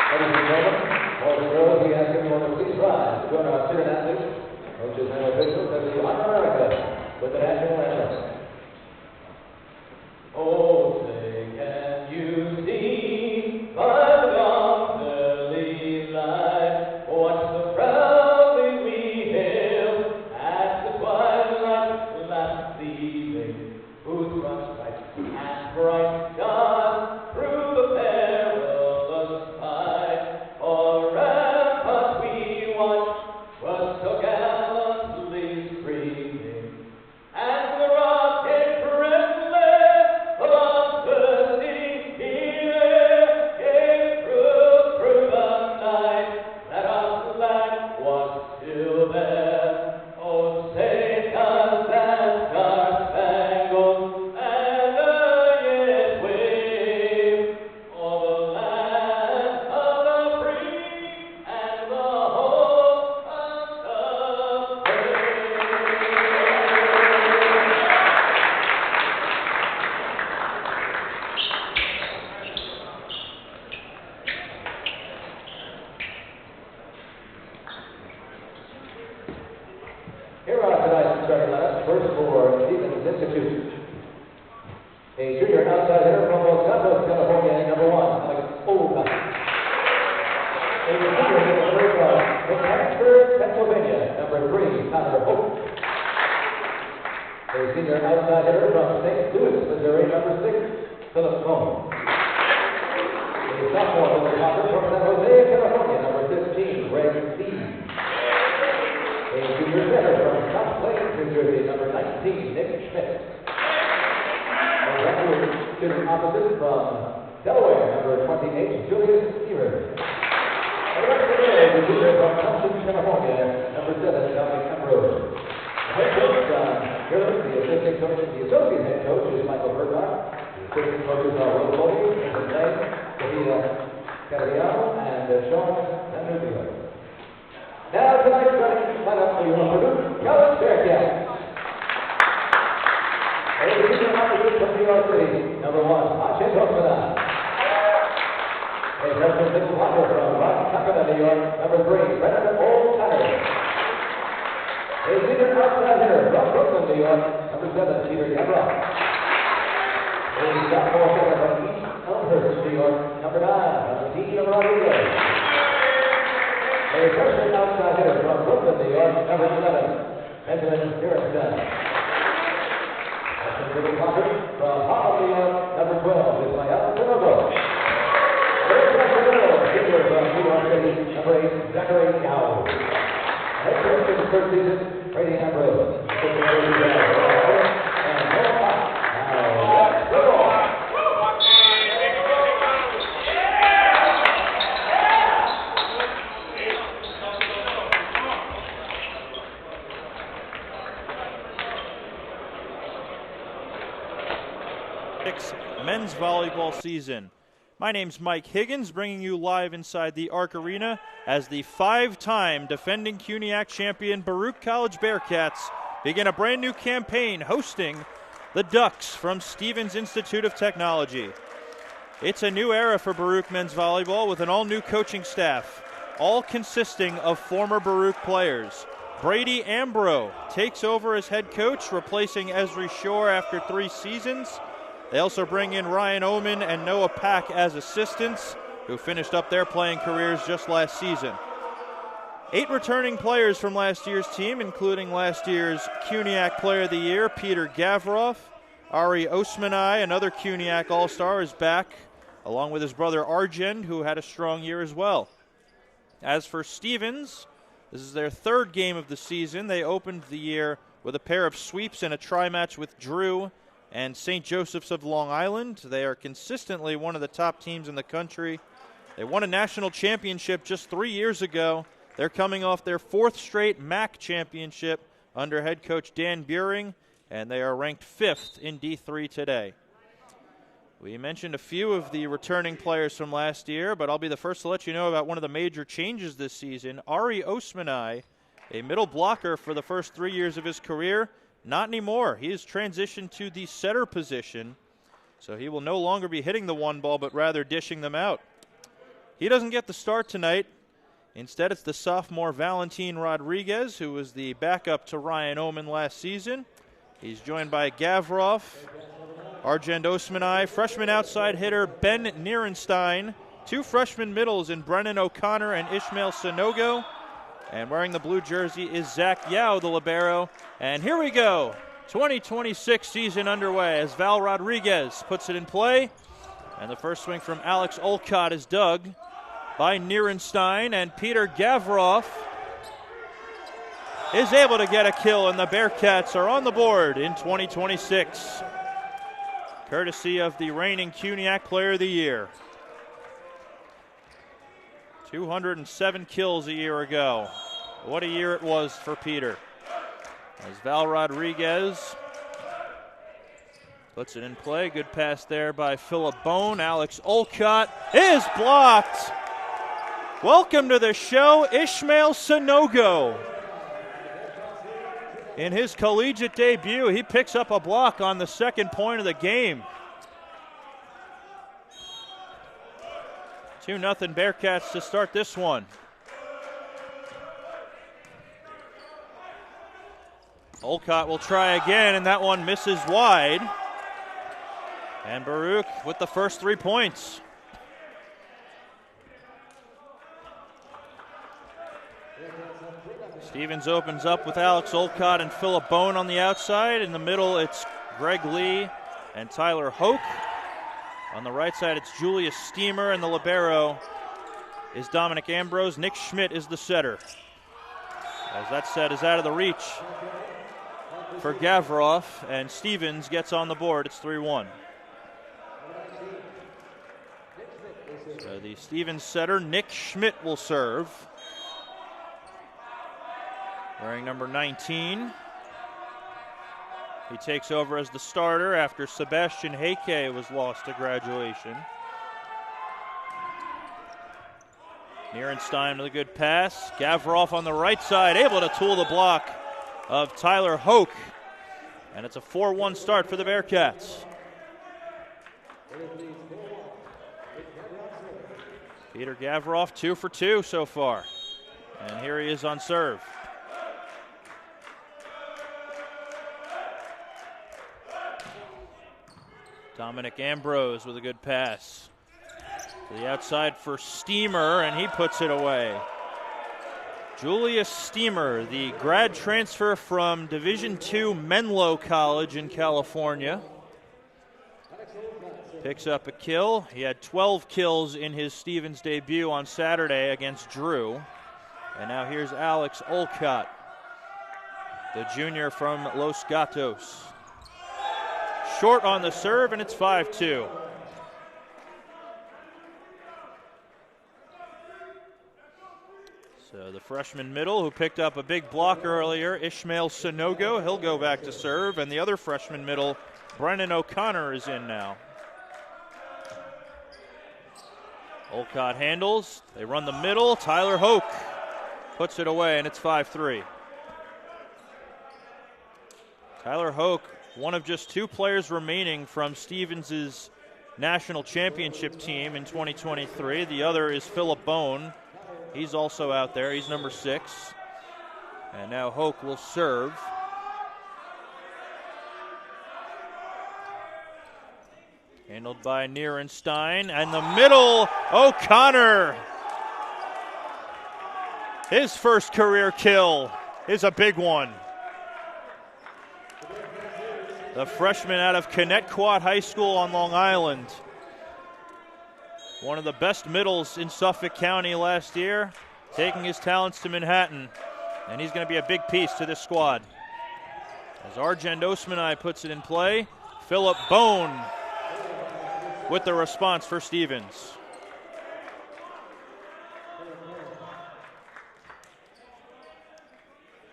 Ladies and gentlemen, all the girls, we ask everyone to please rise to join our student athletes, coaches, and officials as we honor America with the national anthem. Oh, say, can you see by the dawn's early light what so proudly we hailed at the twilight last evening, whose front light and bright shone through the perilous fight? For rampart we watched was so gallantly streaming, and the rocket friendly along the sea air gave proof through the night that our flag was still there. Oh, say does that star-spangled banner yet wave o'er the land of the free and the home of the brave? Here are tonight's starting lineup. First for Stevens Institute, a junior outside hitter from Los Gatos, California, number 1, Alex Olga. A receiver hitter from Pittsburgh, Pennsylvania, number 3, Tyler Hope. A senior outside hitter from St. Louis, Missouri, number 6, Philip Cohn. A sophomore middle blocker from San Jose, California, number 15, Greg Steve. A junior setter from South Plains, New Jersey, number 19, Nick Schmidt. A graduate student opposite from Delaware, number 28, Julius Stevens. A referee, a junior from Thompson, California, number 7, Dominic Ambrose. The head coach, John Gavroff. The assistant coach, the associate head coach is Michael Baruch. The assistant coaches are Will Foley, Nathan Lane, Davida Cariano, and Sean Sanogo. Now tonight's starting lineup for your Baruch College Bearcats. A senior opposite from New York City, number 1, Achin Tosmana. A freshman middle blocker from Rochester, New York, number 3, Brennan O'Connor. A senior outside hitter from Brooklyn, New York, number 7, Peter Gavroff. A sophomore hitter from East Elmhurst, New York, number 9, Valentin Rodriguez. A freshman outside hitter from Brooklyn, New York, number 11, Benjamin Nirenstein. Freshman middle blocker from Harlem, New York, number 12, Ismael Sanogo. A freshman middle senior from New York City, number 8, Zachary Yao. Head coach in the first season, Brady Ambrose. And no pop. Now let's go. Men's volleyball season. My name's Mike Higgins, bringing you live inside the Arc Arena as the 5-time defending CUNYAC champion Baruch College Bearcats begin a brand new campaign hosting the Ducks from Stevens Institute of Technology. It's a new era for Baruch men's volleyball with an all-new coaching staff, all consisting of former Baruch players. Brady Ambrose takes over as head coach, replacing Esri Shore after 3 seasons. They also bring in Ryan Oman and Noah Pack as assistants, who finished up their playing careers just last season. 8 returning players from last year's team, including last year's CUNYAC Player of the Year, Peter Gavroff. Ari Osmanai, another CUNYAC All-Star, is back, along with his brother Arjen, who had a strong year as well. As for Stevens, this is their 3rd game of the season. They opened the year with a pair of sweeps and a tri-match with Drew and St. Joseph's of Long Island. They are consistently one of the top teams in the country. They won a national championship just 3 years ago. They're coming off their 4th straight MAC championship under head coach Dan Buehring, and they are ranked 5th in D3 today. We mentioned a few of the returning players from last year, but I'll be the first to let you know about one of the major changes this season. Ari Osmanai, a middle blocker for the first 3 years of his career, not anymore. He has transitioned to the setter position, so he will no longer be hitting the 1 ball, but rather dishing them out. He doesn't get the start tonight. Instead, it's the sophomore Valentin Rodriguez, who was the backup to Ryan Oman last season. He's joined by Gavroff, Arjend Osmanai, freshman outside hitter Ben Nirenstein, 2 freshman middles in Brennan O'Connor and Ismael Sanogo. And wearing the blue jersey is Zach Yao, the libero. And here we go. 2026 season underway as Val Rodriguez puts it in play. And the first swing from Alex Olcott is dug by Nirenstein, and Peter Gavroff is able to get a kill, and the Bearcats are on the board in 2026. Courtesy of the reigning CUNYAC Player of the Year. 207 kills a year ago. What a year it was for Peter. As Val Rodriguez puts it in play. Good pass there by Philip Bone. Alex Olcott is blocked. Welcome to the show, Ismael Sanogo. In his collegiate debut, he picks up a block on the second point of the game. 2-0 Bearcats to start this one. Olcott will try again, and that one misses wide. And Baruch with the first 3 points. Stevens opens up with Alex Olcott and Philip Bone on the outside. In the middle, it's Greg Lee and Tyler Hoke. On the right side, it's Julius Steamer, and the libero is Dominic Ambrose. Nick Schmidt is the setter. As that set is out of the reach for Gavroff, and Stevens gets on the board. It's 3-1. So the Stevens setter, Nick Schmidt, will serve. Wearing number 19. He takes over as the starter after Sebastian Heike was lost to graduation. Nirenstein with a good pass. Gavroff on the right side, able to tool the block of Tyler Hoke. And it's a 4-1 start for the Bearcats. Peter Gavroff 2 for 2 so far. And here he is on serve. Dominic Ambrose with a good pass. To the outside for Steamer, and he puts it away. Julius Steamer, the grad transfer from Division II Menlo College in California. Picks up a kill. He had 12 kills in his Stevens debut on Saturday against Drew. And now here's Alex Olcott, the junior from Los Gatos. Short on the serve, and it's 5-2. So the freshman middle who picked up a big block earlier, Ismael Sanogo, he'll go back to serve, and the other freshman middle, Brennan O'Connor, is in now. Olcott handles, they run the middle, Tyler Hoke puts it away, and it's 5-3. Tyler Hoke, one of just 2 players remaining from Stevens' national championship team in 2023. The other is Philip Bone. He's also out there. He's number 6. And now Hoke will serve. Handled by Nirenstein. And the middle, O'Connor. His first career kill is a big one. The freshman out of Connetquot High School on Long Island. One of the best middles in Suffolk County last year, taking his talents to Manhattan. And he's going to be a big piece to this squad. As Arjend Osmanai puts it in play, Philip Bone with the response for Stevens.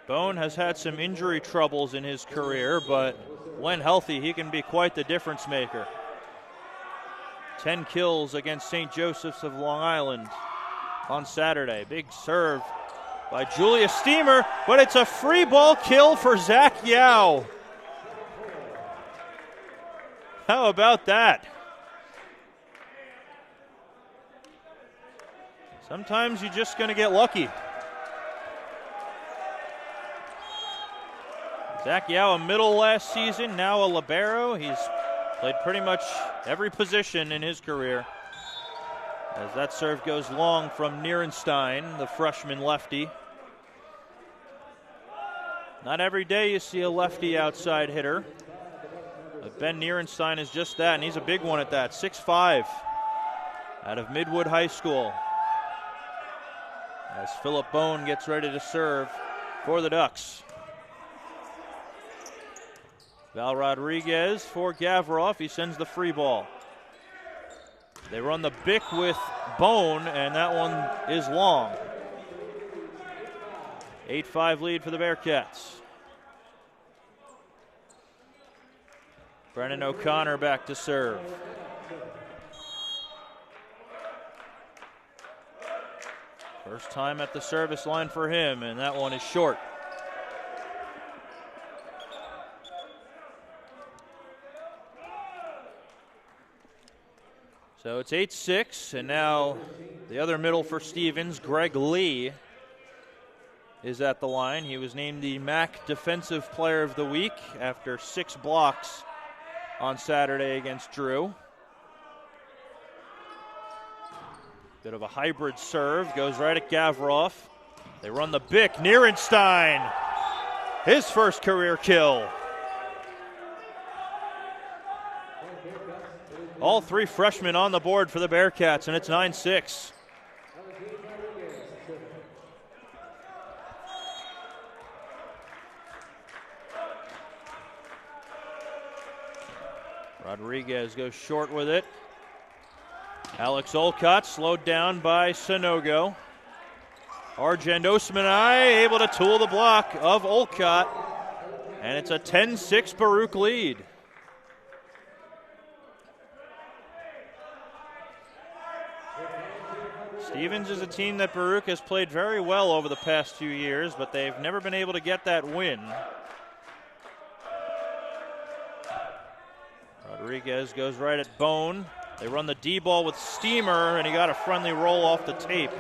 Bone has had some injury troubles in his career, but when healthy, he can be quite the difference maker. 10 kills against St. Joseph's of Long Island on Saturday. Big serve by Julius Steamer, but it's a free ball kill for Zach Yao. How about that? Sometimes you're just going to get lucky. Zach Yao, a middle last season, now a libero. He's played pretty much every position in his career. As that serve goes long from Nirenstein, the freshman lefty. Not every day you see a lefty outside hitter. But Ben Nirenstein is just that, and he's a big one at that. 6'5", out of Midwood High School. As Philip Bone gets ready to serve for the Ducks. Val Rodriguez for Gavroff. He sends the free ball. They run the Bick with Bone, and that one is long. 8-5 lead for the Bearcats. Brennan O'Connor back to serve. First time at the service line for him, and that one is short. So it's 8-6, and now the other middle for Stevens, Greg Lee, is at the line. He was named the MAC Defensive Player of the Week after 6 blocks on Saturday against Drew. Bit of a hybrid serve, goes right at Gavroff. They run the Bick, Nirenstein, his first career kill. All 3 freshmen on the board for the Bearcats, and it's 9-6. Rodriguez goes short with it. Alex Olcott slowed down by Sanogo. Argent Osmanai able to tool the block of Olcott, and it's a 10-6 Baruch lead. Stevens is a team that Baruch has played very well over the past few years, but they've never been able to get that win. Rodriguez goes right at Bone. They run the D ball with Steamer, and he got a friendly roll off the tape.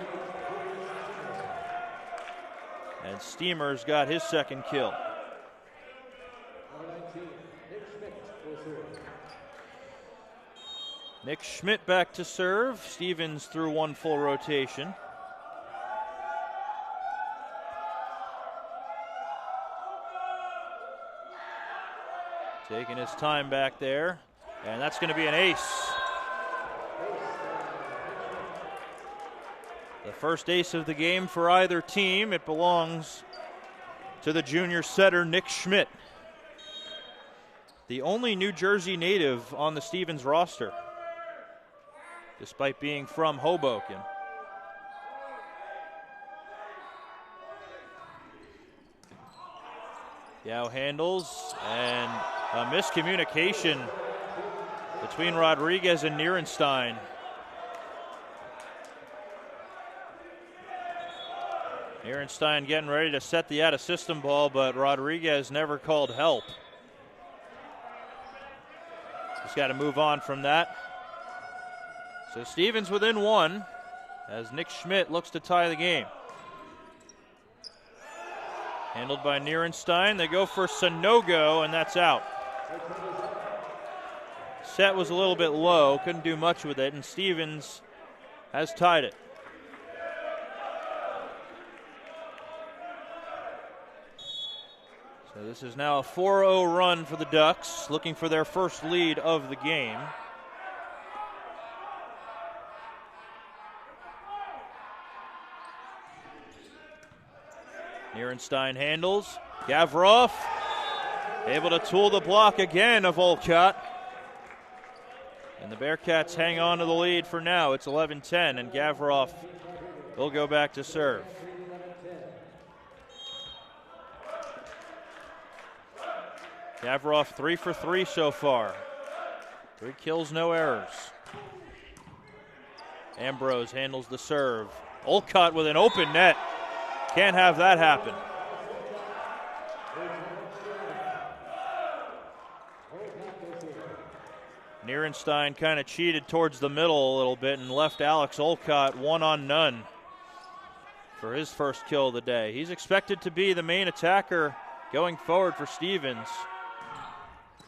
And Steamer's got his second kill. Nick Schmidt back to serve. Stevens through one full rotation. Taking his time back there, and that's going to be an ace. The first ace of the game for either team. It belongs to the junior setter, Nick Schmidt, the only New Jersey native on the Stevens roster, despite being from Hoboken. Yao handles, and a miscommunication between Rodriguez and Nirenstein. Nirenstein getting ready to set the out-of-system ball, but Rodriguez never called help. Just got to move on from that. So Stevens within 1 as Nick Schmidt looks to tie the game. Handled by Nirenstein. They go for Sanogo, and that's out. Set was a little bit low, couldn't do much with it, and Stevens has tied it. So this is now a 4-0 run for the Ducks, looking for their first lead of the game. Nirenstein handles. Gavroff able to tool the block again of Olcott. And the Bearcats hang on to the lead for now. It's 11-10, and Gavroff will go back to serve. Gavroff 3 for 3 so far. 3 kills, no errors. Ambrose handles the serve. Olcott with an open net. Can't have that happen. Nirenstein kind of cheated towards the middle a little bit and left Alex Olcott 1-on-none. for his first kill of the day. He's expected to be the main attacker going forward for Stevens.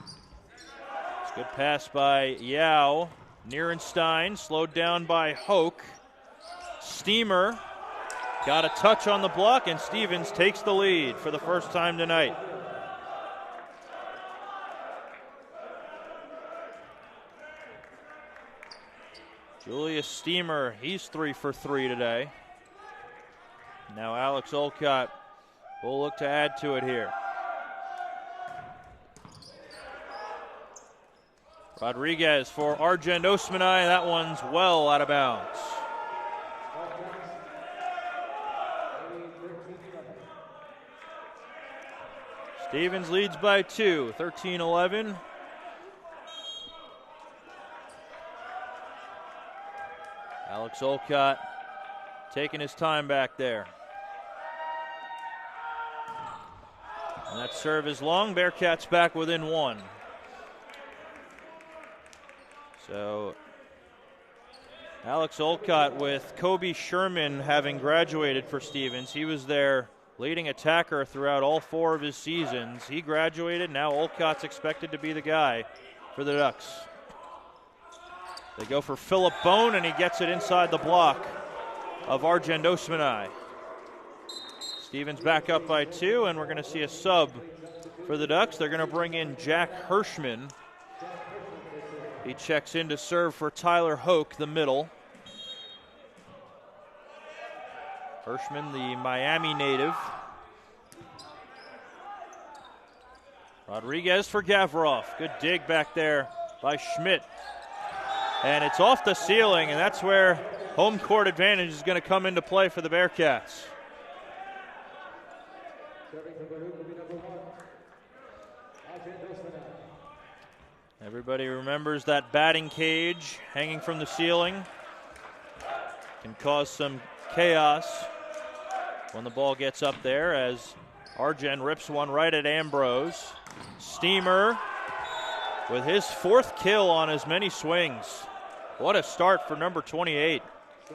It's a good pass by Yao. Nirenstein slowed down by Hoke. Steamer got a touch on the block, and Stevens takes the lead for the first time tonight. Julius Steamer, he's 3 for 3 today. Now Alex Olcott will look to add to it here. Rodriguez for Argent Osmanai. That one's well out of bounds. Stevens leads by 2, 13-11. Alex Olcott taking his time back there. And that serve is long. Bearcats back within 1. So Alex Olcott with Kobe Sherman having graduated for Stevens. He was their leading attacker throughout all 4 of his seasons. He graduated. Now Olcott's expected to be the guy for the Ducks. They go for Philip Bone, and he gets it inside the block of Argent Osmanai. Stevens back up by 2, and we're going to see a sub for the Ducks. They're going to bring in Jack Hirschman. He checks in to serve for Tyler Hoke, the middle. Hirschman, the Miami native. Rodriguez for Gavroff. Good dig back there by Schmidt. And it's off the ceiling, and that's where home court advantage is going to come into play for the Bearcats. Everybody remembers that batting cage hanging from the ceiling. Can cause some chaos when the ball gets up there, as Argent rips one right at Ambrose. Steamer with his 4th kill on as many swings. What a start for number 28. So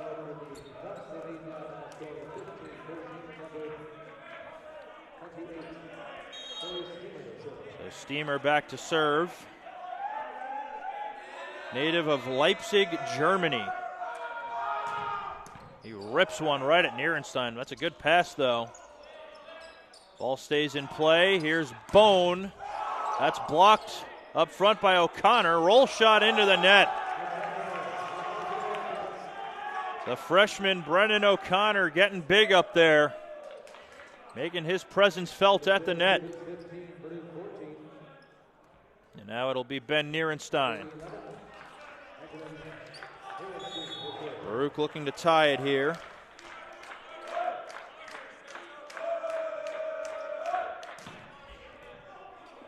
Steamer back to serve. Native of Leipzig, Germany. He rips one right at Nirenstein. That's a good pass, though. Ball stays in play. Here's Bone. That's blocked up front by O'Connor. Roll shot into the net. The freshman Brendan O'Connor getting big up there, making his presence felt at the net. And now it'll be Ben Nirenstein. Baruch looking to tie it here.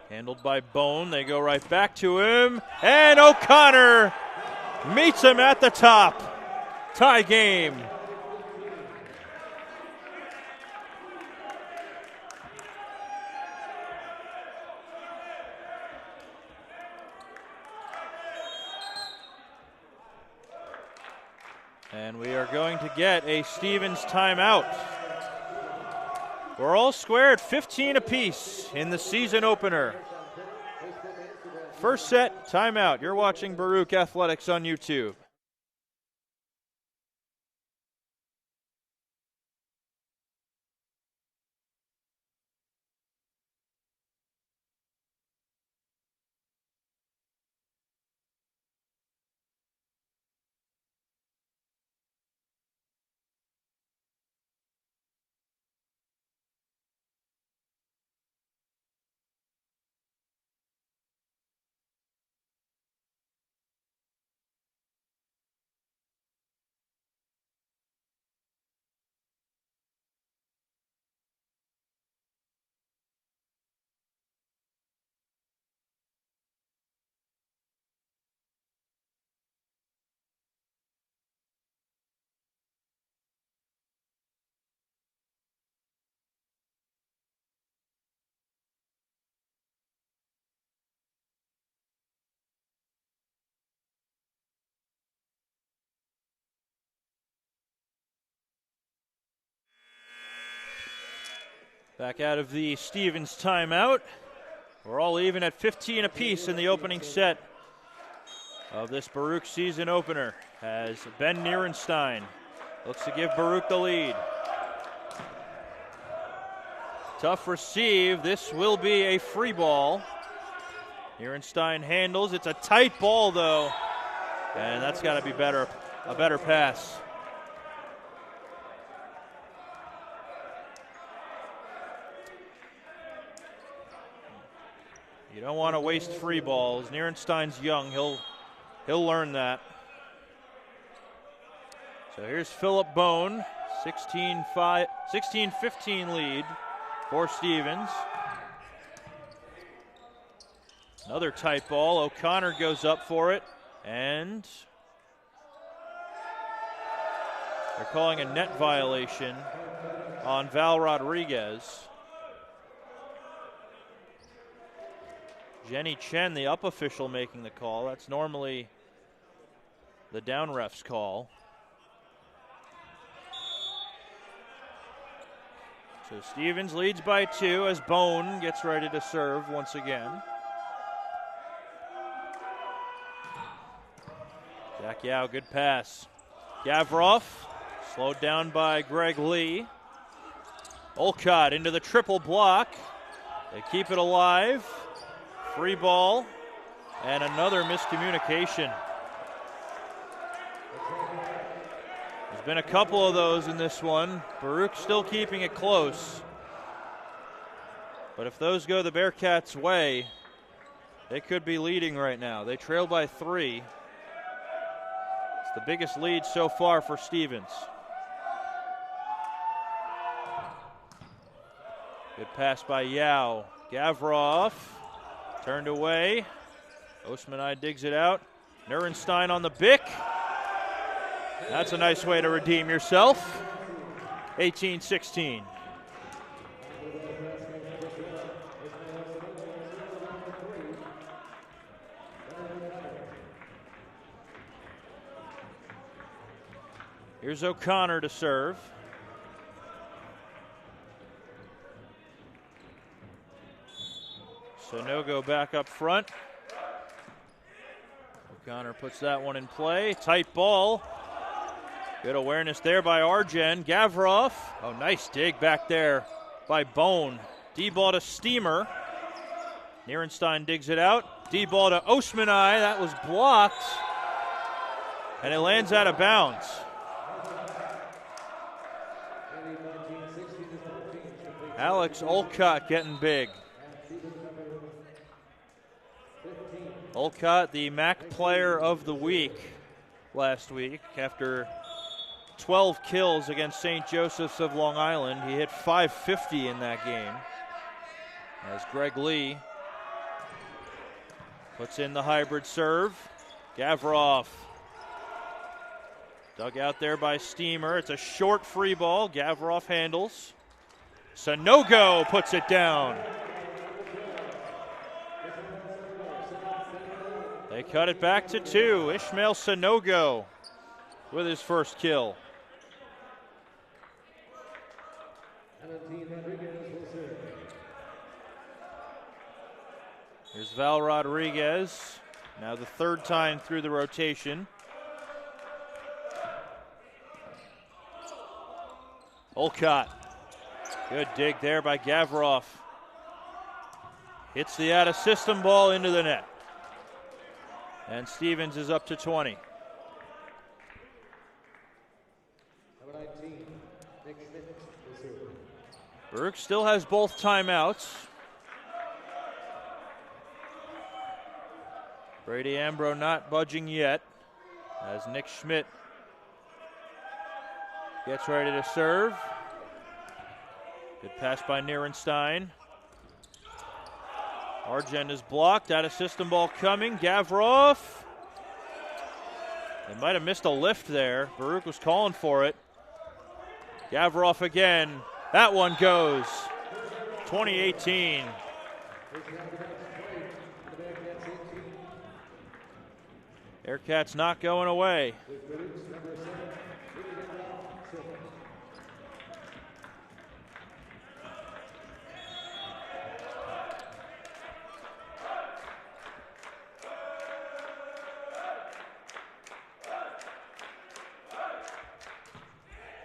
Handled by Bone. They go right back to him. And O'Connor meets him at the top. Tie game. And we are going to get a Stevens timeout. We're all square at 15 apiece in the season opener. First set, timeout. You're watching Baruch Athletics on YouTube. Back out of the Stevens timeout. We're all even at 15 apiece in the opening set of this Baruch season opener as Ben Nirenstein looks to give Baruch the lead. Tough receive. This will be a free ball. Nirenstein handles. It's a tight ball, though, and that's got to be better. A better pass. You don't want to waste free balls. Nirenstein's young. He'll learn that. So here's Philip Bone, 16-15 lead for Stevens. Another tight ball. O'Connor goes up for it, and they're calling a net violation on Val Rodriguez. Jenny Chen, the up official, making the call. That's normally the down ref's call. So Stevens leads by 2 as Bone gets ready to serve once again. Jack Yao, good pass. Gavroff, slowed down by Greg Lee. Olcott into the triple block. They keep it alive. Free ball, and another miscommunication. There's been a couple of those in this one. Baruch still keeping it close. But if those go the Bearcats' way, they could be leading right now. They trail by 3. It's the biggest lead so far for Stevens. Good pass by Yao. Gavroff. Turned away. Osmanai digs it out. Nirenstein on the bick. That's a nice way to redeem yourself. 18-16. Here's O'Connor to serve. Sanogo back up front. O'Connor puts that one in play. Tight ball. Good awareness there by Arjen. Gavroff. Oh, nice dig back there by Bone. D-ball to Steamer. Nirenstein digs it out. D-ball to Osmanai. That was blocked. And it lands out of bounds. Alex Olcott getting big. Olcott, the MAC Player of the Week last week after 12 kills against St. Joseph's of Long Island. He hit .550 in that game. As Greg Lee puts in the hybrid serve. Gavroff. Dug out there by Steamer. It's a short free ball. Gavroff handles. Sanogo puts it down. They cut it back to 2. Ismael Sanogo with his first kill. Here's Val Rodriguez. Now the third time through the rotation. Olcott. Good dig there by Gavroff. Hits the out-of-system ball into the net. And Stevens is up to 20. Baruch still has both timeouts. Brady Ambro not budging yet as Nick Schmidt gets ready to serve. Good pass by Nirenstein. Arjen is blocked. Out of system ball coming. Gavroff. They might have missed a lift there. Baruch was calling for it. Gavroff again. That one goes. 2018. Bearcats not going away.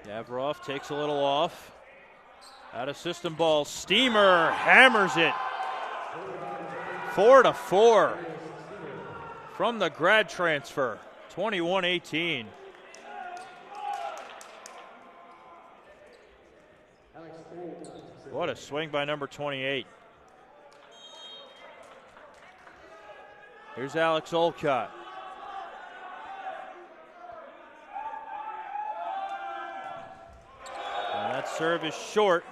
Gavroff takes a little off. Out of system ball. Steamer hammers it. 4-4 from the grad transfer. 21-18. What a swing by number 28. Here's Alex Olcott. And that serve is short.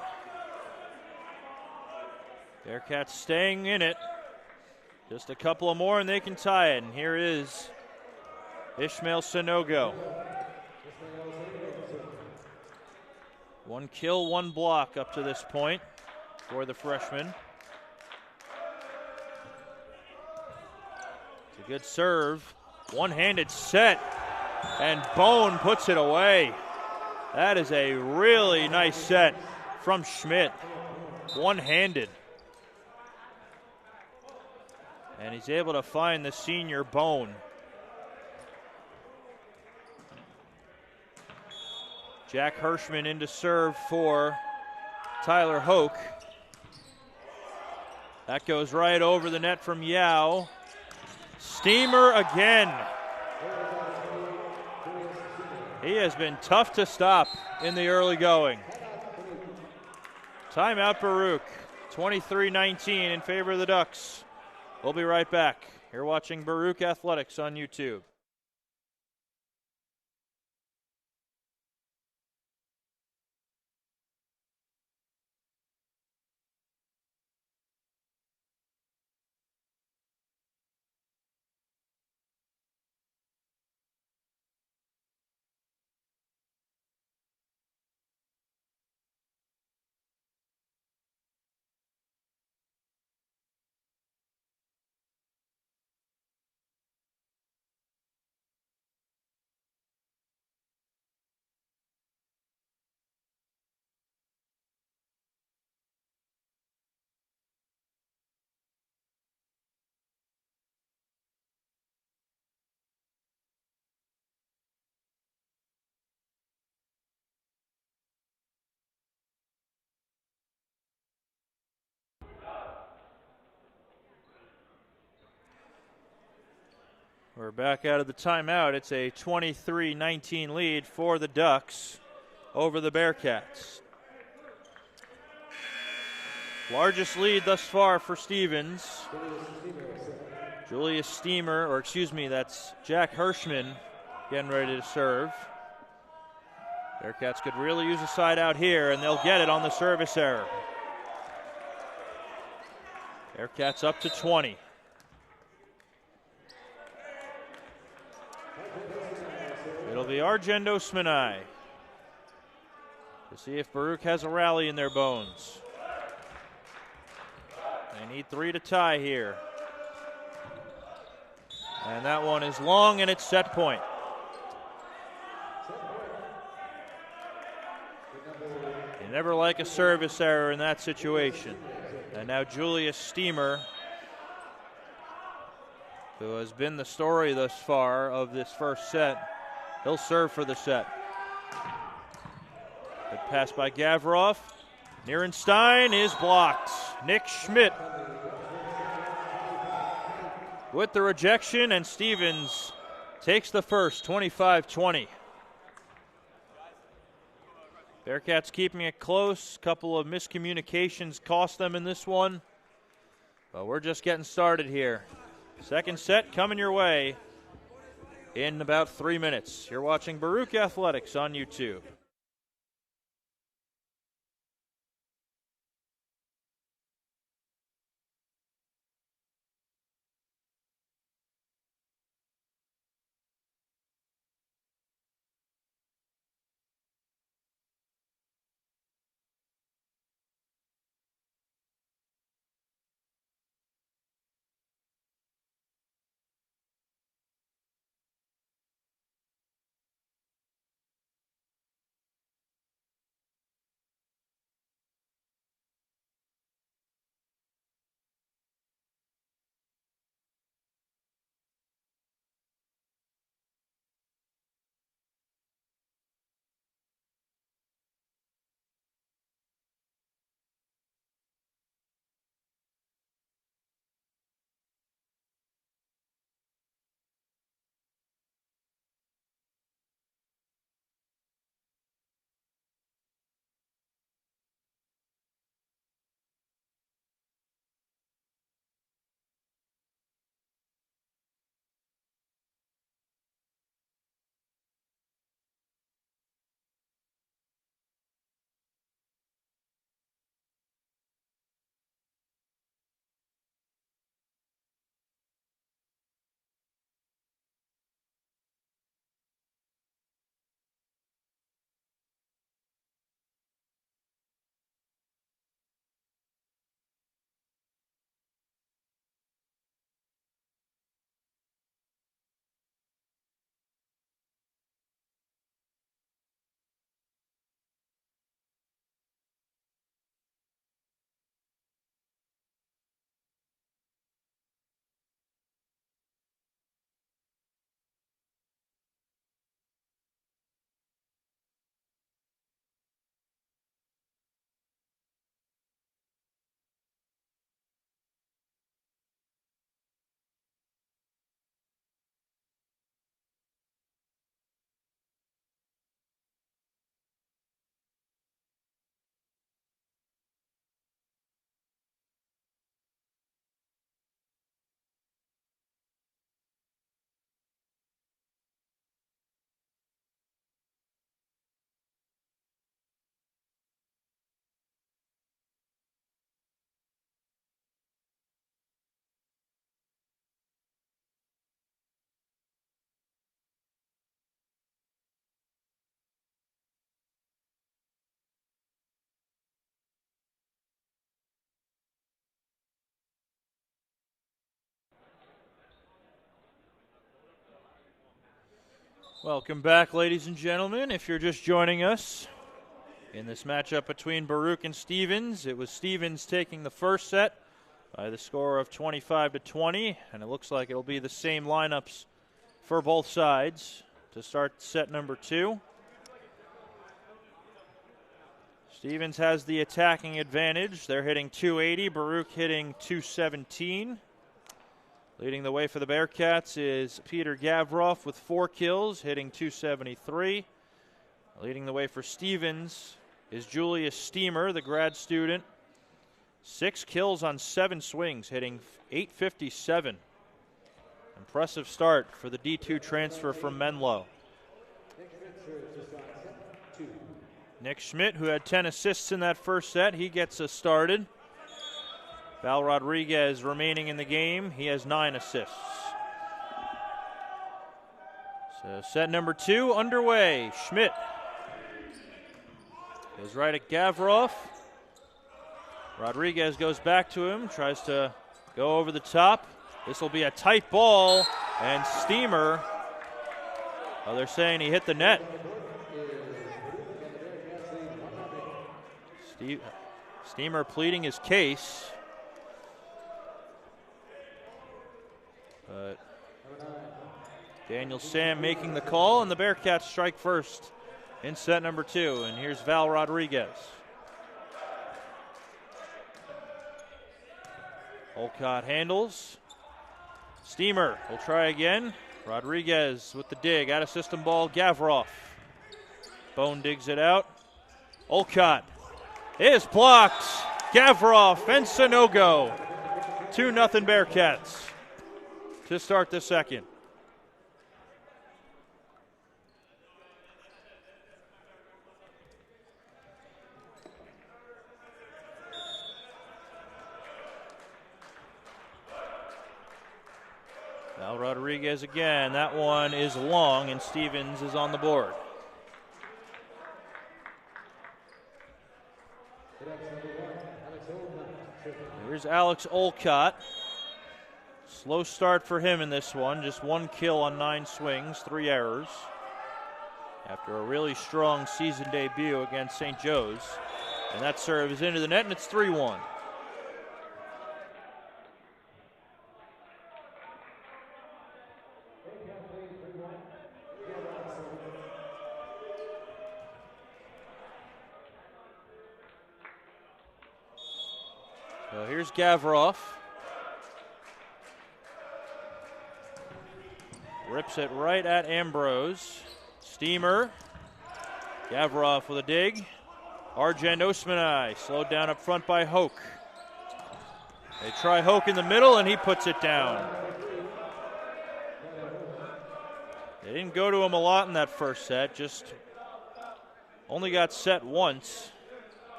Bearcats staying in it. Just a couple of more and they can tie it. And here is Ismael Sanogo. 1 kill, 1 block up to this point for the freshman. It's a good serve. One-handed set. And Bone puts it away. That is a really nice set from Schmidt. One-handed. And he's able to find the senior Bone. Jack Hirschman in to serve for Tyler Hoke. That goes right over the net from Yao. Steamer again. He has been tough to stop in the early going. Timeout Baruch. 23-19 in favor of the Ducks. We'll be right back. You're watching Baruch Athletics on YouTube. We're back out of the timeout. It's a 23-19 lead for the Ducks over the Bearcats. Largest lead thus far for Stevens. Julius Steamer, or excuse me, that's Jack Hirschman getting ready to serve. Bearcats could really use a side out here, and they'll get it on the service error. Bearcats up to 20. It'll be Argendo Sminai to see if Baruch has a rally in their bones. They need 3 to tie here. And that one is long and it's set point. You never like a service error in that situation. And now Julius Steamer, who has been the story thus far of this first set, he'll serve for the set. Good pass by Gavroff. Nirenstein is blocked. Nick Schmidt with the rejection, and Stevens takes the first, 25-20. Bearcats keeping it close. Couple of miscommunications cost them in this one. But we're just getting started here. Second set coming your way in about 3 minutes. You're watching Baruch Athletics on YouTube. Welcome back, ladies and gentlemen. If you're just joining us in this matchup between Baruch and Stevens, it was Stevens taking the first set by the score of 25-20, and it looks like it'll be the same lineups for both sides to start set number 2. Stevens has the attacking advantage. They're hitting 280, Baruch hitting 217. Leading the way for the Bearcats is Peter Gavroff with 4 kills, hitting 273. Leading the way for Stevens is Julius Steamer, the grad student. 6 kills on 7 swings, hitting 857. Impressive start for the D2 transfer from Menlo. Nick Schmidt, who had 10 assists in that first set, he gets us started. Val Rodriguez remaining in the game. He has 9 assists. So set number 2 underway. Schmidt goes right at Gavroff. Rodriguez goes back to him, tries to go over the top. This will be a tight ball, and Steamer, they're saying he hit the net. Steamer pleading his case. But Daniel Sam making the call, and the Bearcats strike first in set number 2. And here's Val Rodriguez. Olcott handles. Steamer will try again. Rodriguez with the dig. Out of system ball, Gavroff. Bone digs it out. Olcott is blocked. Gavroff and Sanogo. 2-0 Bearcats to start the second. Val Rodriguez again. That one is long, and Stevens is on the board. Here's Alex Olcott. Slow start for him in this one. Just 1 kill on 9 swings, 3 errors. After a really strong season debut against St. Joe's. And that serve is into the net, and it's 3-1. So here's Gavroff. Rips it right at Ambrose. Steamer. Gavroff with a dig. Argent Osmanai slowed down up front by Hoke. They try Hoke in the middle, and he puts it down. They didn't go to him a lot in that first set, just only got set once.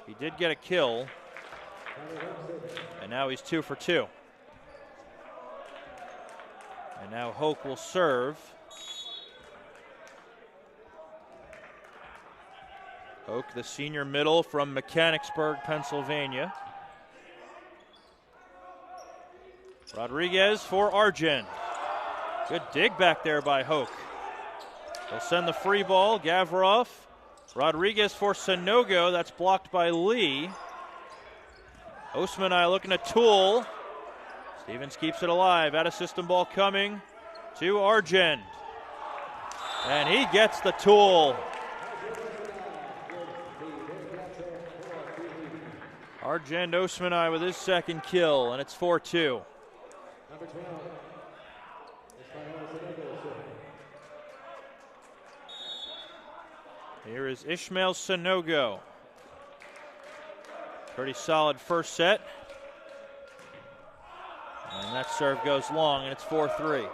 He did get a kill, and now he's 2 for 2. And now Hoke will serve. Hoke, the senior middle from Mechanicsburg, Pennsylvania. Rodriguez for Argent. Good dig back there by Hoke. They'll send the free ball. Gavroff. Rodriguez for Sanogo. That's blocked by Lee. Osmanai looking to tool. Stevens keeps it alive. Out of system ball coming to Argent. And he gets the tool. Argent Osmanai with his second kill, and it's 4-2. Here is Ismael Sanogo. Pretty solid first set. And that serve goes long, and it's 4-3.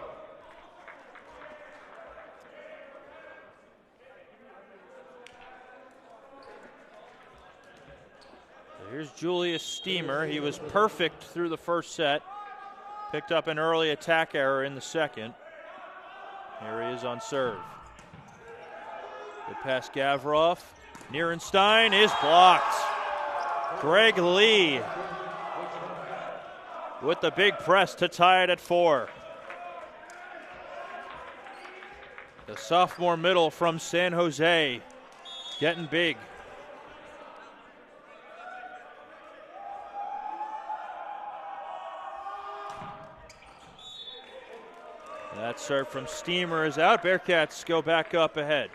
So here's Julius Steamer. He was perfect through the first set. Picked up an early attack error in the second. Here he is on serve. Good pass, Gavroff. Nirenstein is blocked. Greg Lee with the big press to tie it at 4. The sophomore middle from San Jose, getting big. That serve from Steamer is out. Bearcats go back up ahead.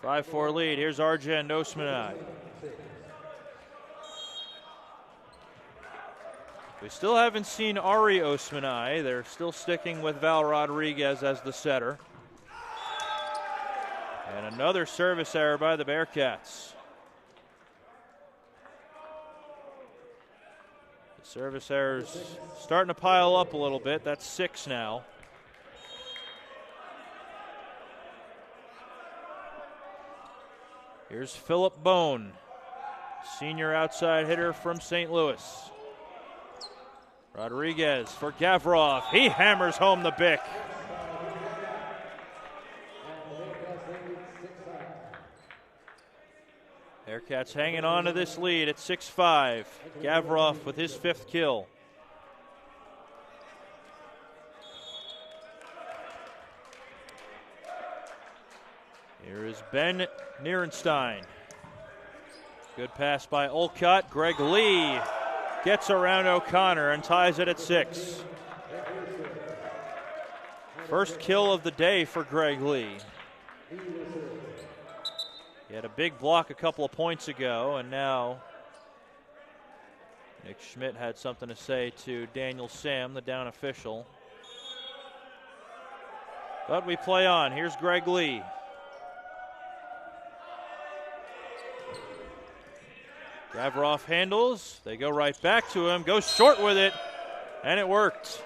5-4 lead. Here's Arjen Osmanai. We still haven't seen Ari Osmanai. They're still sticking with Val Rodriguez as the setter. And another service error by the Bearcats. The service errors starting to pile up a little bit. That's 6 now. Here's Philip Bone, senior outside hitter from St. Louis. Rodriguez for Gavroff. He hammers home the Bic. Bearcats hanging on to this lead at 6-5. Gavroff with his 5th kill. Here is Ben Nirenstein. Good pass by Olcott. Greg Lee gets around O'Connor and ties it at 6. First kill of the day for Greg Lee. He had a big block a couple of points ago, and now Nick Schmidt had something to say to Daniel Sam, the down official. But we play on. Here's Greg Lee. Gavroff handles. They go right back to him. Goes short with it, and it worked.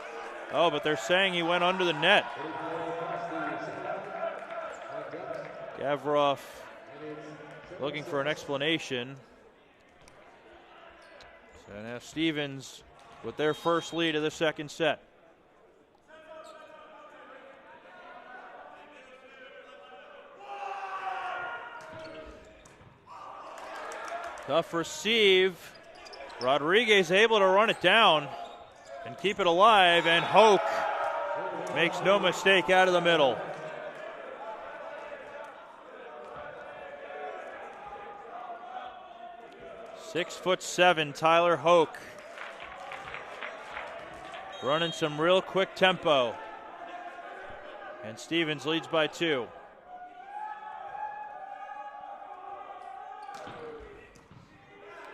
Oh, but they're saying he went under the net. Gavroff looking for an explanation. So now Stevens with their first lead of the second set. Tough receive. Rodriguez able to run it down and keep it alive, and Hoke makes no mistake out of the middle. .6'7", Tyler Hoke. Running some real quick tempo. And Stevens leads by 2.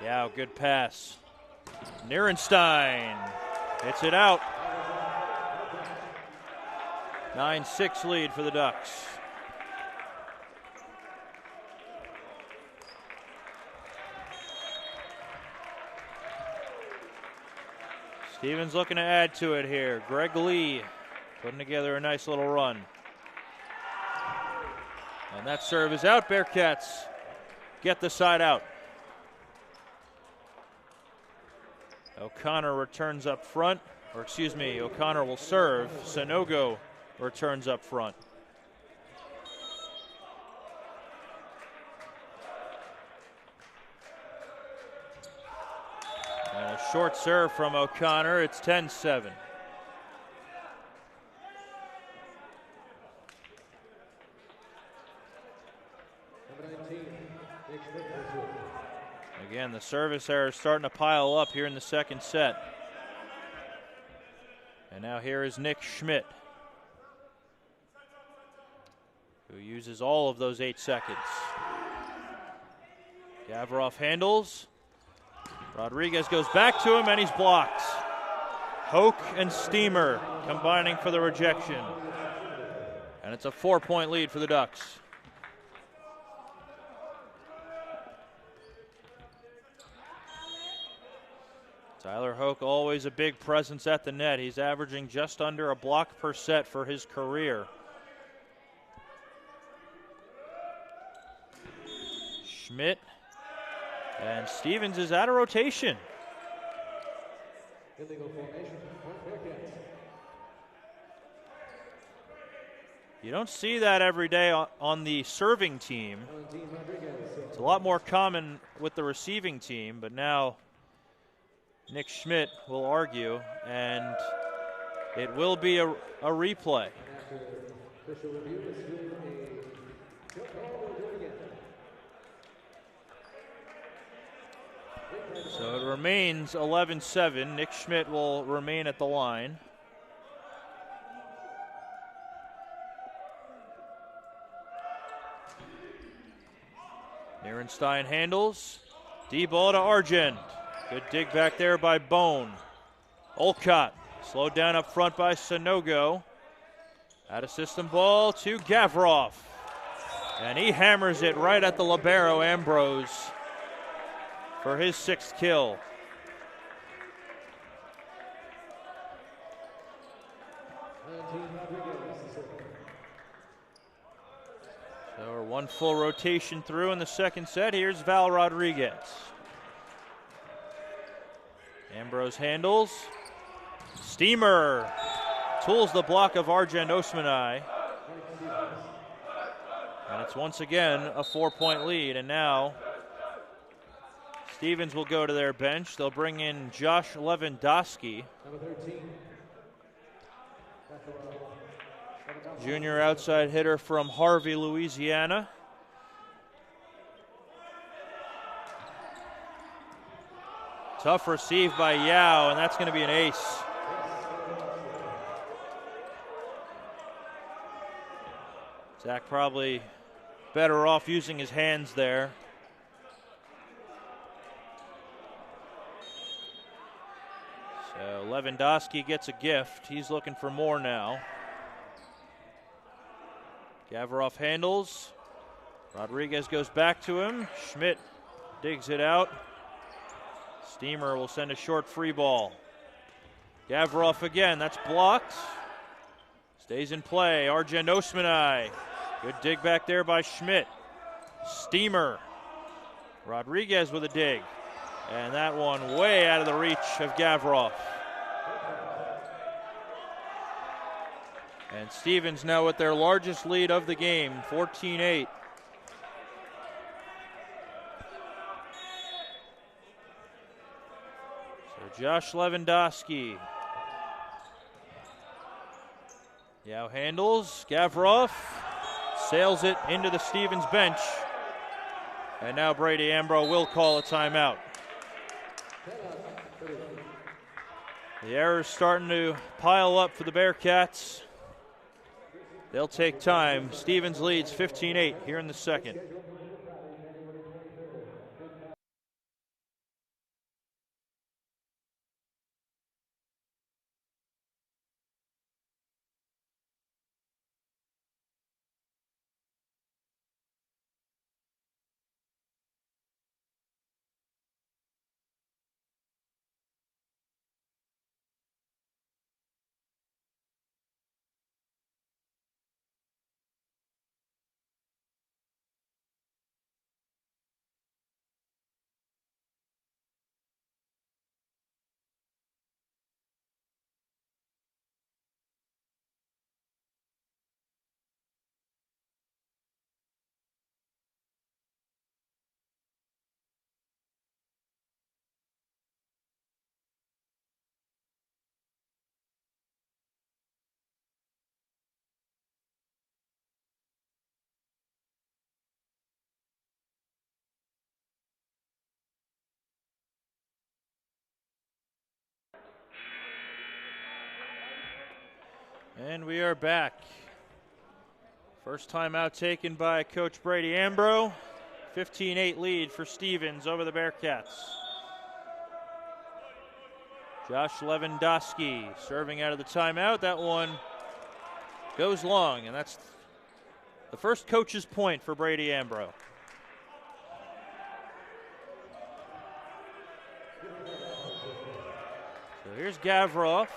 Yeah, good pass. Nirenstein hits it out. 9-6 lead for the Ducks. Stevens looking to add to it here. Greg Lee putting together a nice little run. And that serve is out. Bearcats get the side out. O'Connor returns up front, or excuse me, O'Connor will serve. Sanogo returns up front. And a short serve from O'Connor. It's 10-7. Again, the service error is starting to pile up here in the second set. And now here is Nick Schmidt, who uses all of those 8 seconds. Gavroff handles. Rodriguez goes back to him, and he's blocked. Hoke and Steamer combining for the rejection. And it's a 4-point lead for the Ducks. Tyler Hoke, always a big presence at the net. He's averaging just under a block per set for his career. Schmidt, and Stevens is out of rotation. Illegal formation. You don't see that every day on the serving team. It's a lot more common with the receiving team, but now Nick Schmidt will argue, and It will be a replay. So it remains 11-7. Nick Schmidt will remain at the line. Nirenstein handles. D-ball to Argent. Good dig back there by Bone. Olcott slowed down up front by Sanogo. Out of system ball to Gavroff. And he hammers it right at the libero, Ambrose, for his 6th kill. So we're 1 full rotation through in the 2nd set. Here's Val Rodriguez. Ambrose handles. Steamer tools the block of Argent Osmanai. And it's once again a 4-point lead. And now Stevens will go to their bench. They'll bring in Josh Lewandowski. Junior outside hitter from Harvey, Louisiana. Tough receive by Yao, and that's going to be an ace. Zach probably better off using his hands there. So Lewandowski gets a gift. He's looking for more now. Gavroff handles. Rodriguez goes back to him. Schmidt digs it out. Steamer will send a short free ball. Gavroff again, that's blocked. Stays in play, Argent Osmanai. Good dig back there by Schmidt. Steamer. Rodriguez with a dig. And that one way out of the reach of Gavroff. And Stevens now with their largest lead of the game, 14-8. So Josh Lewandowski. Yao handles, Gavroff sails it into the Stevens bench. And now Brady Ambrose will call a timeout. The errors starting to pile up for the Bearcats. They'll take time. Stevens leads 15-8 here in the 2nd. And we are back. First timeout taken by Coach Brady Ambrose. 15-8 lead for Stevens over the Bearcats. Josh Lewandowski serving out of the timeout. That one goes long, and that's the first coach's point for Brady Ambrose. So here's Gavroff.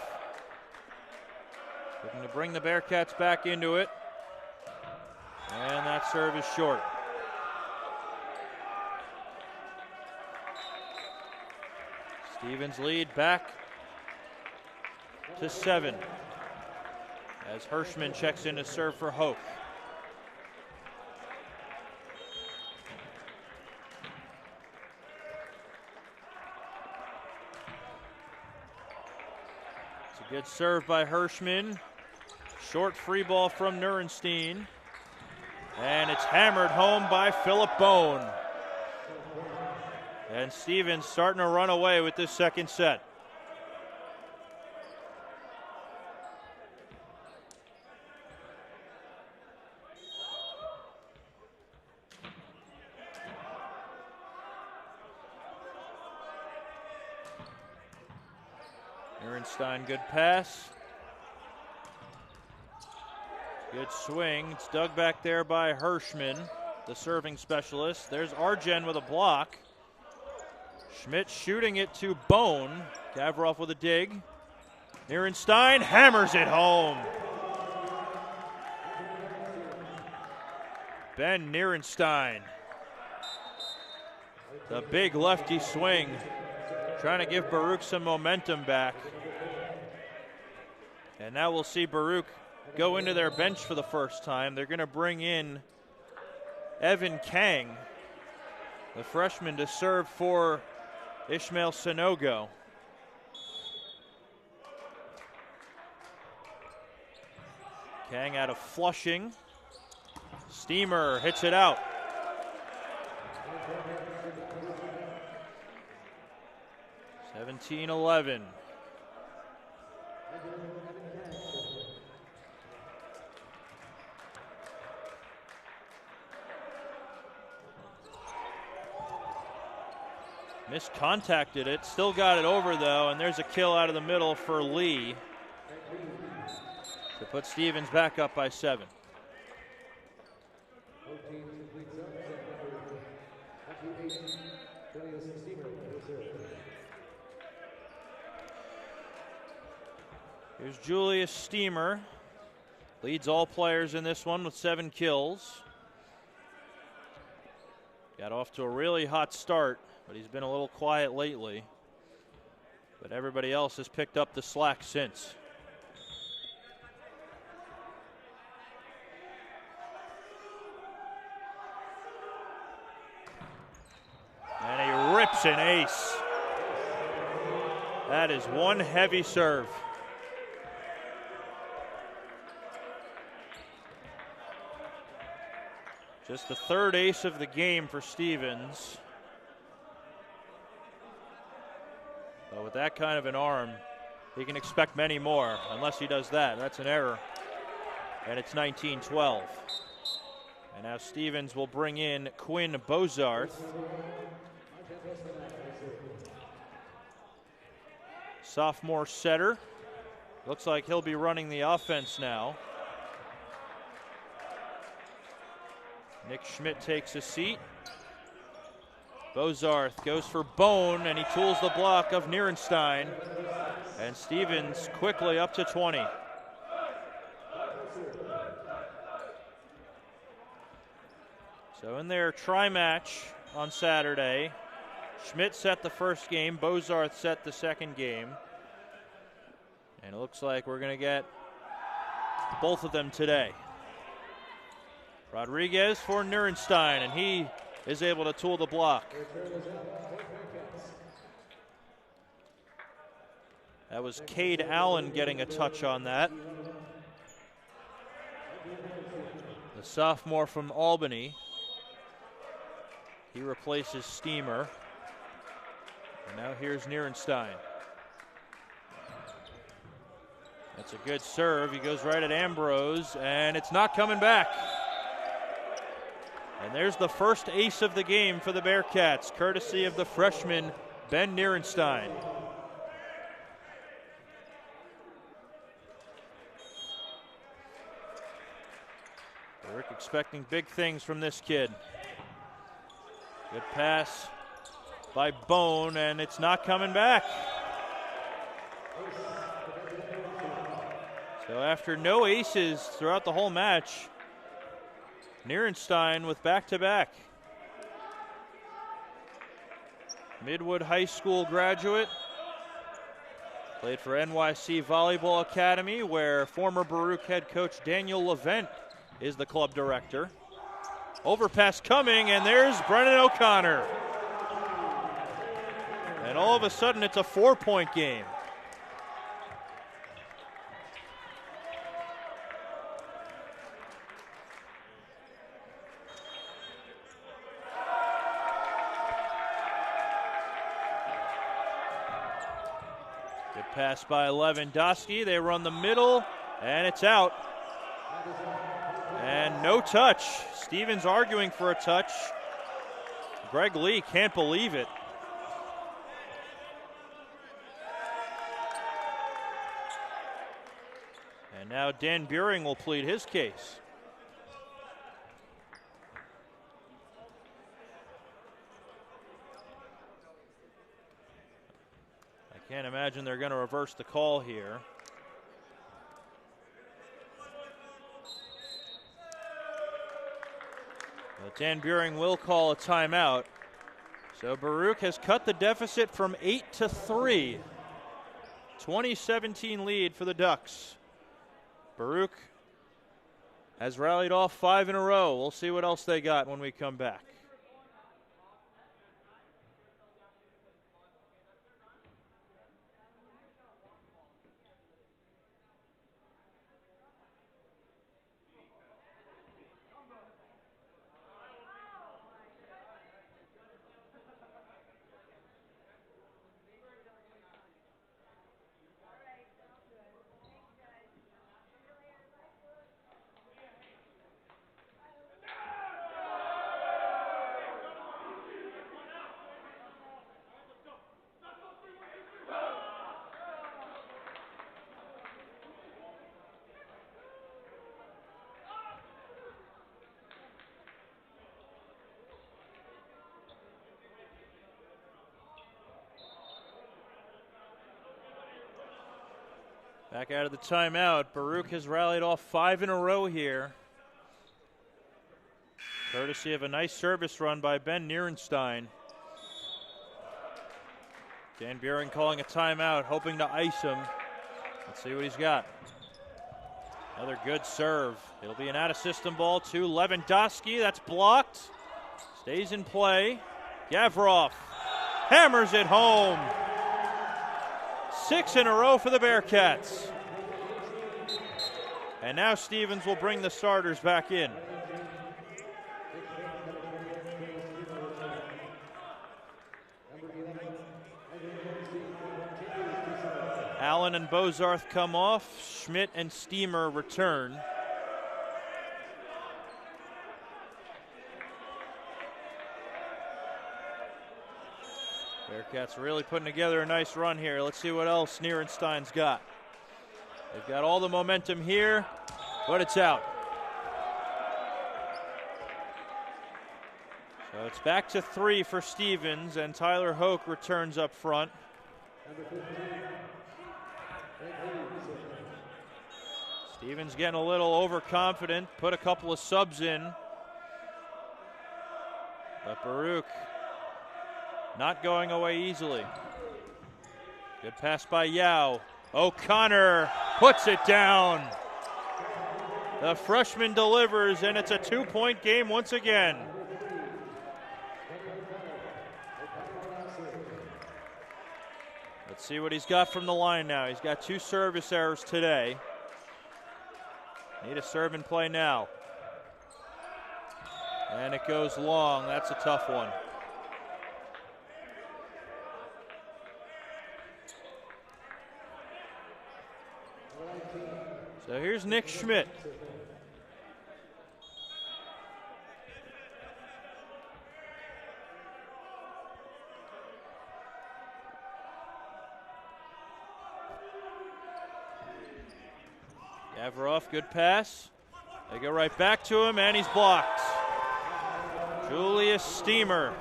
Looking to bring the Bearcats back into it. And that serve is short. Stevens lead back to 7 as Hirschman checks in to serve for Hope. It's a good serve by Hirschman. Short free ball from Nirenstein. And it's hammered home by Philip Bone. And Stevens starting to run away with this second set. Nirenstein, good pass. Good swing. It's dug back there by Hirschman, the serving specialist. There's Arjen with a block. Schmidt shooting it to Bone. Gavroff with a dig. Nirenstein hammers it home. Ben Nirenstein. The big lefty swing. Trying to give Baruch some momentum back. And now we'll see Baruch go into their bench for the first time. They're going to bring in Evan Kang, the freshman, to serve for Ismael Sanogo. Kang out of Flushing. Steamer hits it out. (17-11). Miscontacted it, still got it over though, and there's a kill out of the middle for Lee to put Stevens back up by 7. Here's Julius Steamer, leads all players in this one with 7 kills. Got off to a really hot start, but he's been a little quiet lately. But everybody else has picked up the slack since. And he rips an ace. That is one heavy serve. Just the third ace of the game for Stevens. But with that kind of an arm, he can expect many more. Unless he does that, that's an error. And it's 19-12. And now Stevens will bring in Quinn Bozarth. Sophomore setter. Looks like he'll be running the offense now. Nick Schmidt takes a seat. Bozarth goes for Bone, and he tools the block of Nirenstein. And Stevens quickly up to 20. So in their tri-match on Saturday, Schmidt set the first game, Bozarth set the second game. And it looks like we're going to get both of them today. Rodriguez for Nirenstein, and he is able to tool the block. That was Cade Allen getting a touch on that. The sophomore from Albany. He replaces Steamer. And now here's Nirenstein. That's a good serve. He goes right at Ambrose, and it's not coming back. And there's the first ace of the game for the Bearcats, courtesy of the freshman, Ben Nirenstein. Baruch expecting big things from this kid. Good pass by Bone, and it's not coming back. So after no aces throughout the whole match, Nirenstein with back-to-back. Midwood High School graduate. Played for NYC Volleyball Academy, where former Baruch head coach Daniel Levent is the club director. Overpass coming, and there's Brennan O'Connor. And all of a sudden, it's a 4-point game. pass by Lewandowski. They run the middle, and it's out. And no touch. Stevens arguing for a touch. Greg Lee can't believe it. And now Dan Buring will plead his case. I can't imagine they're going to reverse the call here. But Dan Buring will call a timeout. So Baruch has cut the deficit from 8 to 3. 2017 lead for the Ducks. Baruch has rallied off 5 in a row. We'll see what else they got when we come back. Back out of the timeout. Baruch has rallied off 5 in a row here. Courtesy of a nice service run by Ben Nirenstein. Dan Buring calling a timeout, hoping to ice him. Let's see what he's got. Another good serve. It'll be an out-of-system ball to Lewandowski. That's blocked. Stays in play. Gavroff hammers it home. 6 in a row for the Bearcats. And now Stevens will bring the starters back in. Allen and Bozarth come off. Schmidt and Steamer return. Bearcats really putting together a nice run here. Let's see what else Nirenstein's got. They've got all the momentum here, but it's out. So it's back to 3 for Stevens, and Tyler Hoke returns up front. Stevens getting a little overconfident, put a couple of subs in. But Baruch not going away easily. Good pass by Yao. O'Connor puts it down. The freshman delivers, and it's a 2-point game once again. Let's see what he's got from the line now. He's got 2 service errors today. Need a serve and play now. And it goes long. That's a tough one. So here's Nick Schmidt. Gavroff, good pass. They go right back to him, and he's blocked. Julius Steamer.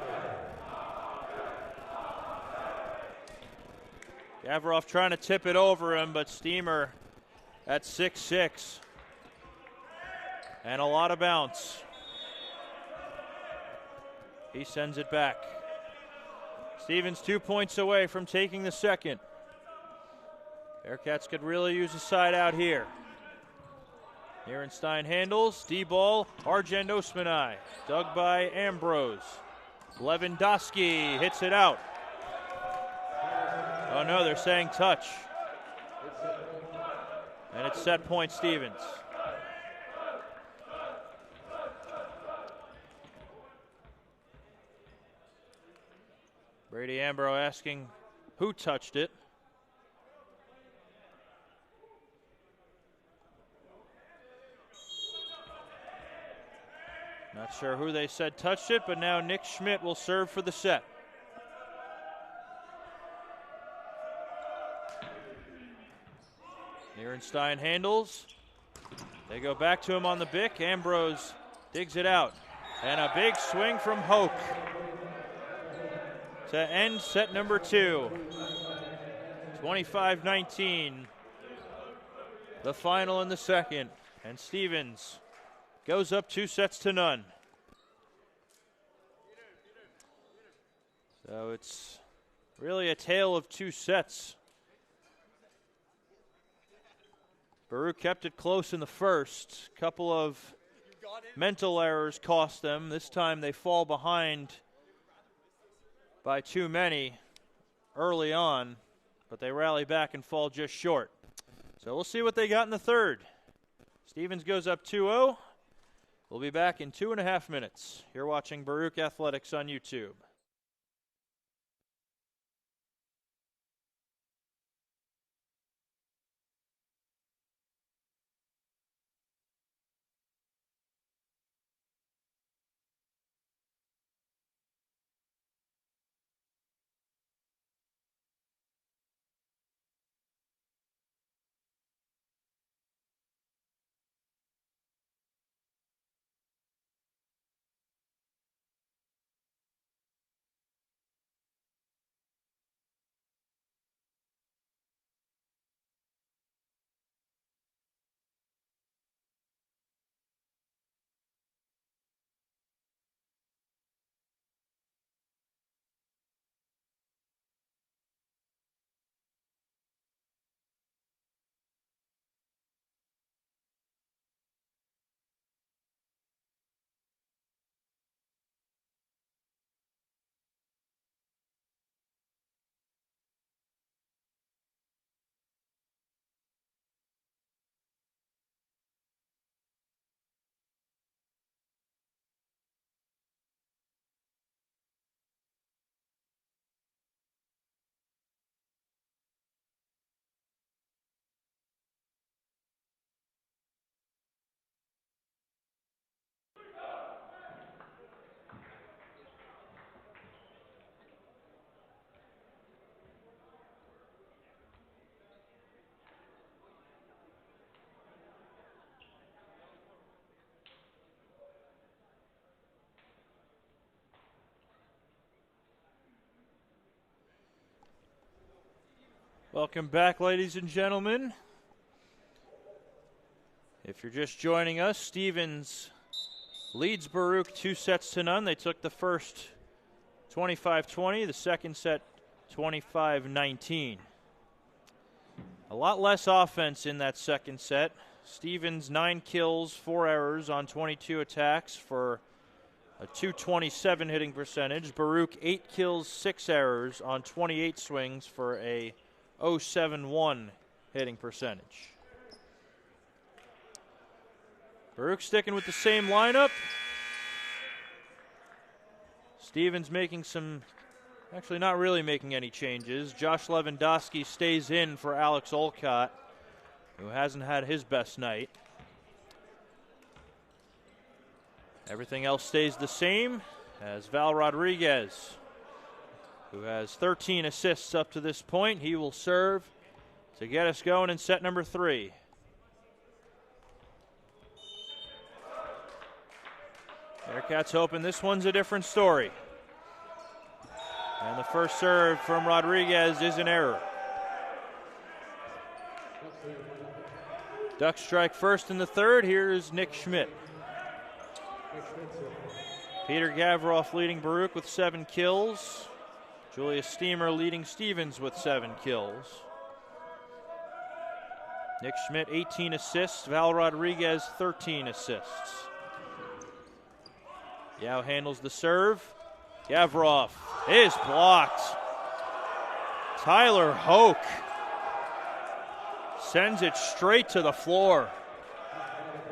Gavroff trying to tip it over him, but Steamer at 6'6". And a lot of bounce. He sends it back. Stevens 2 points away from taking the second. Bearcats could really use a side out here. Nirenstein handles, D-ball, Argent Osmanai. Dug by Ambrose. Lewandowski hits it out. Oh no, they're saying touch. And it's set point Stevens. Brady Ambrose asking who touched it. sure who they said touched it, but now Nick Schmidt will serve for the set. Nirenstein handles. They go back to him on the bick. Ambrose digs it out. And a big swing from Hoke to end set number 2. 25-19. The final in the second. And Stevens goes up 2-0. So it's really a tale of 2 sets. Baruch kept it close in the first. Couple of mental errors cost them. This time they fall behind by too many early on, but they rally back and fall just short. So we'll see what they got in the third. Stevens goes up 2-0. We'll be back in 2.5 minutes. You're watching Baruch Athletics on YouTube. Welcome back, ladies and gentlemen. If you're just joining us, Stevens leads Baruch 2-0. They took the first 25-20, the second set 25-19. A lot less offense in that second set. Stevens 9 kills, 4 errors on 22 attacks for a .227 hitting percentage. Baruch 8 kills, 6 errors on 28 swings for a .071 hitting percentage. Baruch sticking with the same lineup. Stevens making some, actually not really making any changes. Josh Lewandowski stays in for Alex Olcott, who hasn't had his best night. Everything else stays the same as Val Rodriguez, who has 13 assists up to this point. He will serve to get us going in set number 3. Bearcats hoping this one's a different story. And the first serve from Rodriguez is an error. Ducks strike first in the third. Here's Nick Schmidt. Peter Gavroff leading Baruch with 7 kills. Julius Steamer leading Stevens with 7 kills. Nick Schmidt 18 assists. Val Rodriguez 13 assists. Yao handles the serve. Gavroff is blocked. Tyler Hoke sends it straight to the floor.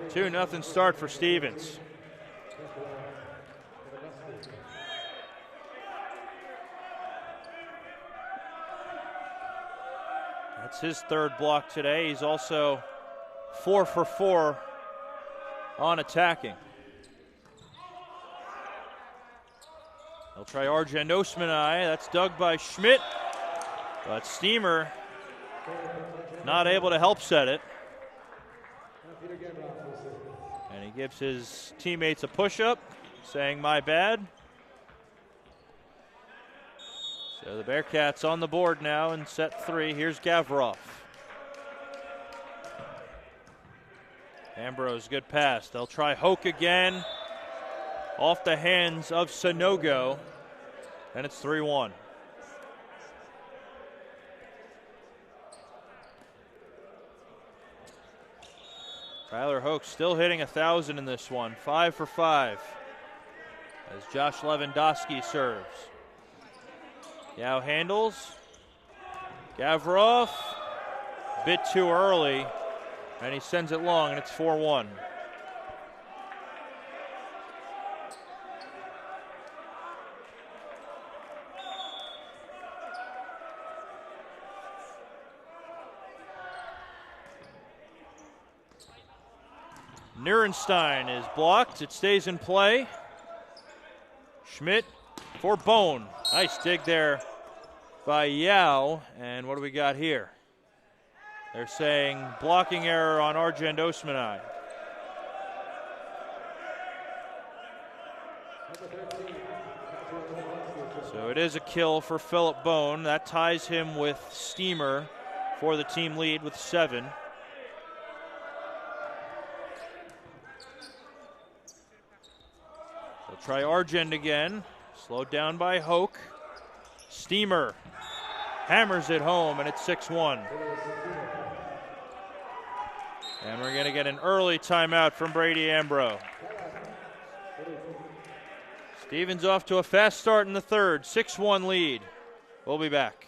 2-0 start for Stevens. That's his third block today. He's also 4 for 4 on attacking. They'll try Argent Osmanai. That's dug by Schmidt. But Steamer not able to help set it. And he gives his teammates a push-up, saying, "My bad." So the Bearcats on the board now in set 3. Here's Gavroff. Ambrose, good pass. They'll try Hoke again. Off the hands of Sanogo. And it's 3-1. Tyler Hoke still hitting 1,000 in this one. 5 for 5. As Josh Lewandowski serves. Yao handles. Gavroff. Bit too early. And he sends it long, and it's 4-1. Nirenstein is blocked. It stays in play. Schmidt for Bone. Nice dig there by Yao. And what do we got here? They're saying blocking error on Argent Osmanai. So it is a kill for Philip Bone. That ties him with Steamer for the team lead with 7. They'll try Argent again. Slowed down by Hoke. Steamer hammers it home, and it's 6-1. And we're going to get an early timeout from Brady Ambrose. Stevens off to a fast start in the third. 6-1 lead. We'll be back.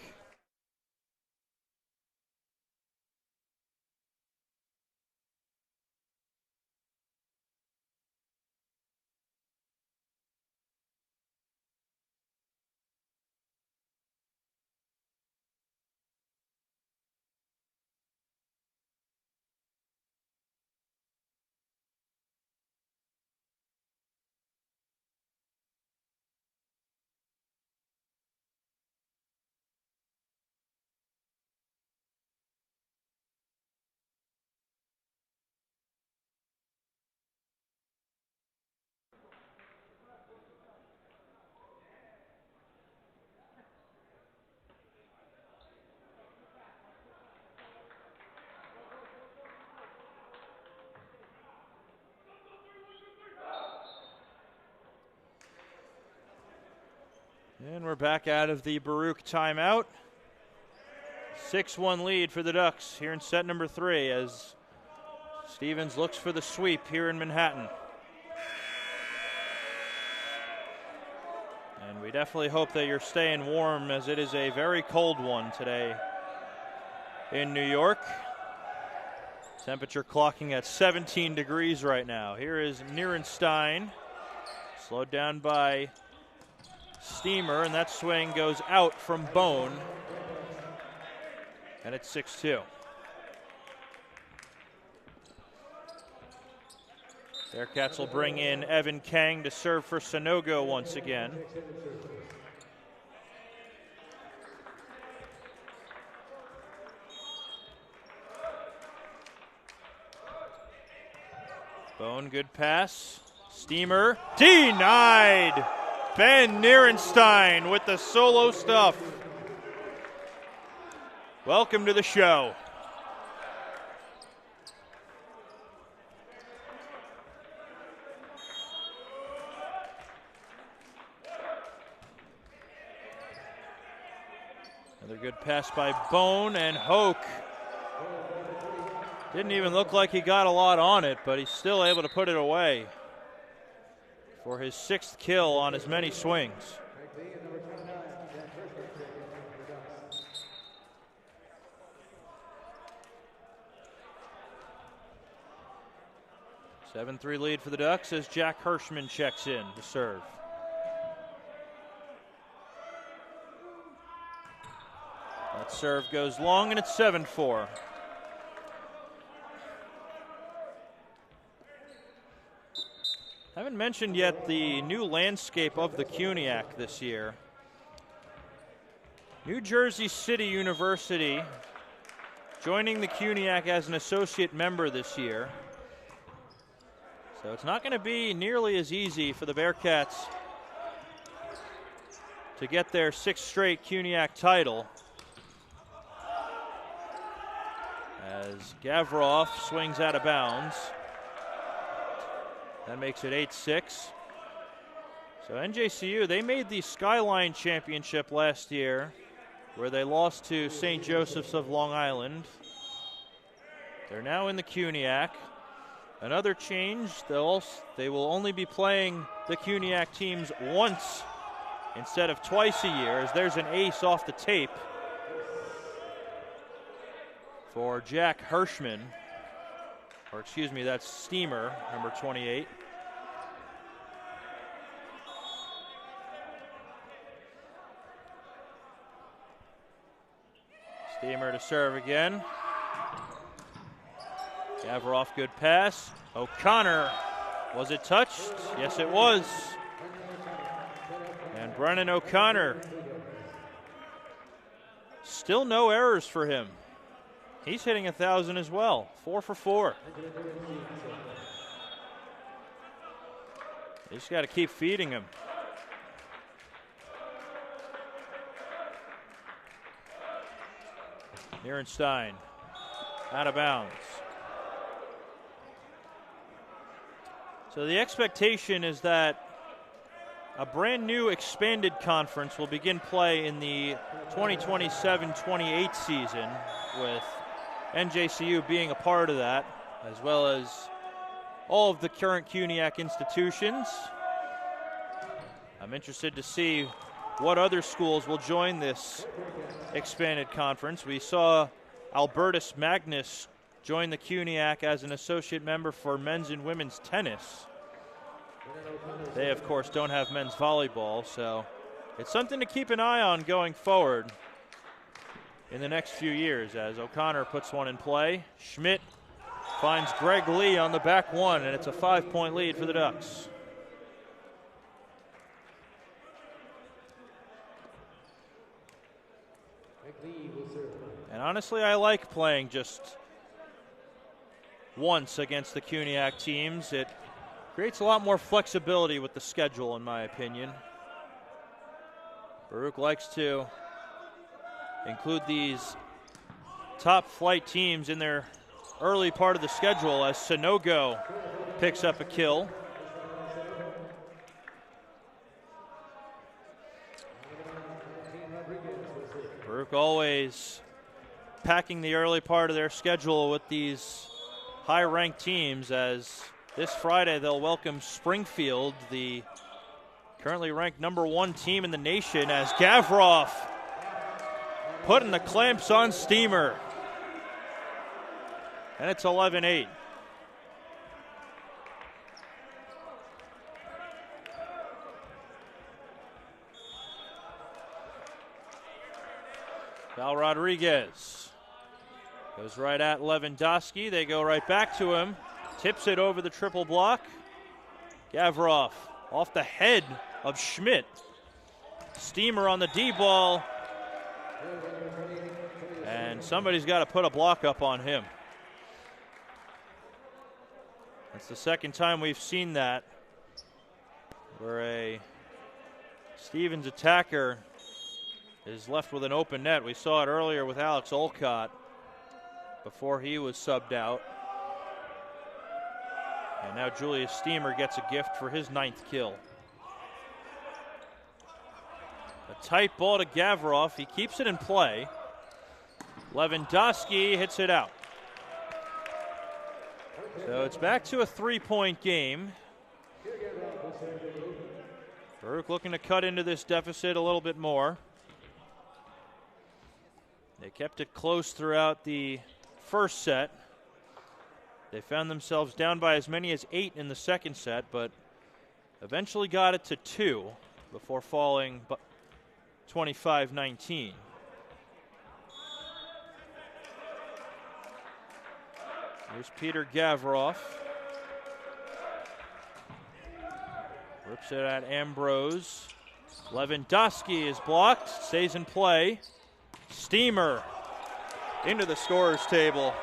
And we're back out of the Baruch timeout. 6-1 lead for the Ducks here in set number 3 as Stevens looks for the sweep here in Manhattan. And we definitely hope that you're staying warm as it is a very cold one today in New York. Temperature clocking at 17 degrees right now. Here is Nirenstein, slowed down by Steamer, and that swing goes out from Bone, and it's 6-2. Bearcats will bring in Evan Kang to serve for Sanogo once again. Bone, good pass. Steamer, denied! Ben Nirenstein with the solo stuff. Welcome to the show. Another good pass by Bone, and Hoke didn't even look like he got a lot on it, but he's still able to put it away for his 6th kill on as many swings. A 7-3 lead for the Ducks as Jack Hirschman checks in to serve. That serve goes long, and it's 7-4. Haven't mentioned yet the new landscape of the CUNYAC this year. New Jersey City University joining the CUNYAC as an associate member this year. So it's not going to be nearly as easy for the Bearcats to get their 6th straight CUNYAC title. As Gavroff swings out of bounds. That makes it 8-6. So NJCU, they made the Skyline Championship last year, where they lost to St. Joseph's of Long Island. They're now in the CUNYAC. Another change, they will only be playing the CUNYAC teams once instead of twice a year, as there's an ace off the tape for Jack Hirschman. Or excuse me, that's Steamer, number 28. Steamer to serve again. Gavroff, good pass. O'Connor, was it touched? Yes, it was. And Brennan O'Connor, still no errors for him. He's hitting 1,000 as well, 4 for 4. You just got to keep feeding him. Nirenstein, out of bounds. So the expectation is that a brand new expanded conference will begin play in the 2027-28 season, with NJCU being a part of that, as well as all of the current CUNYAC institutions. I'm interested to see what other schools will join this expanded conference. We saw Albertus Magnus join the CUNYAC as an associate member for men's and women's tennis. They, of course, don't have men's volleyball, so it's something to keep an eye on going forward in the next few years, as O'Connor puts one in play. Schmidt finds Greg Lee on the back one, and it's a 5-point lead for the Ducks. And honestly, I like playing just once against the CUNYAC teams. It creates a lot more flexibility with the schedule, in my opinion. Baruch likes to include these top flight teams in their early part of the schedule, as Sanogo picks up a kill. Baruch always packing the early part of their schedule with these high-ranked teams, as this Friday they'll welcome Springfield, the currently ranked #1 team in the nation, as Gavroff putting the clamps on Steamer. And it's 11-8. Val Rodriguez goes right at Lewandowski. They go right back to him. Tips it over the triple block. Gavroff off the head of Schmidt. Steamer on the D ball. And somebody's got to put a block up on him. That's the second time we've seen that, where a Stevens attacker is left with an open net. We saw it earlier with Alex Olcott before he was subbed out. And now Julius Steamer gets a gift for his 9th kill. A tight ball to Gavroff. He keeps it in play. Lewandowski hits it out. So it's back to a 3-point game. Baruch looking to cut into this deficit a little bit more. They kept it close throughout the first set. They found themselves down by as many as 8 in the second set, but eventually got it to 2 before falling 25-19. Here's Peter Gavroff. Rips it at Ambrose. Lewandowski is blocked, stays in play. Steamer into the scorer's table.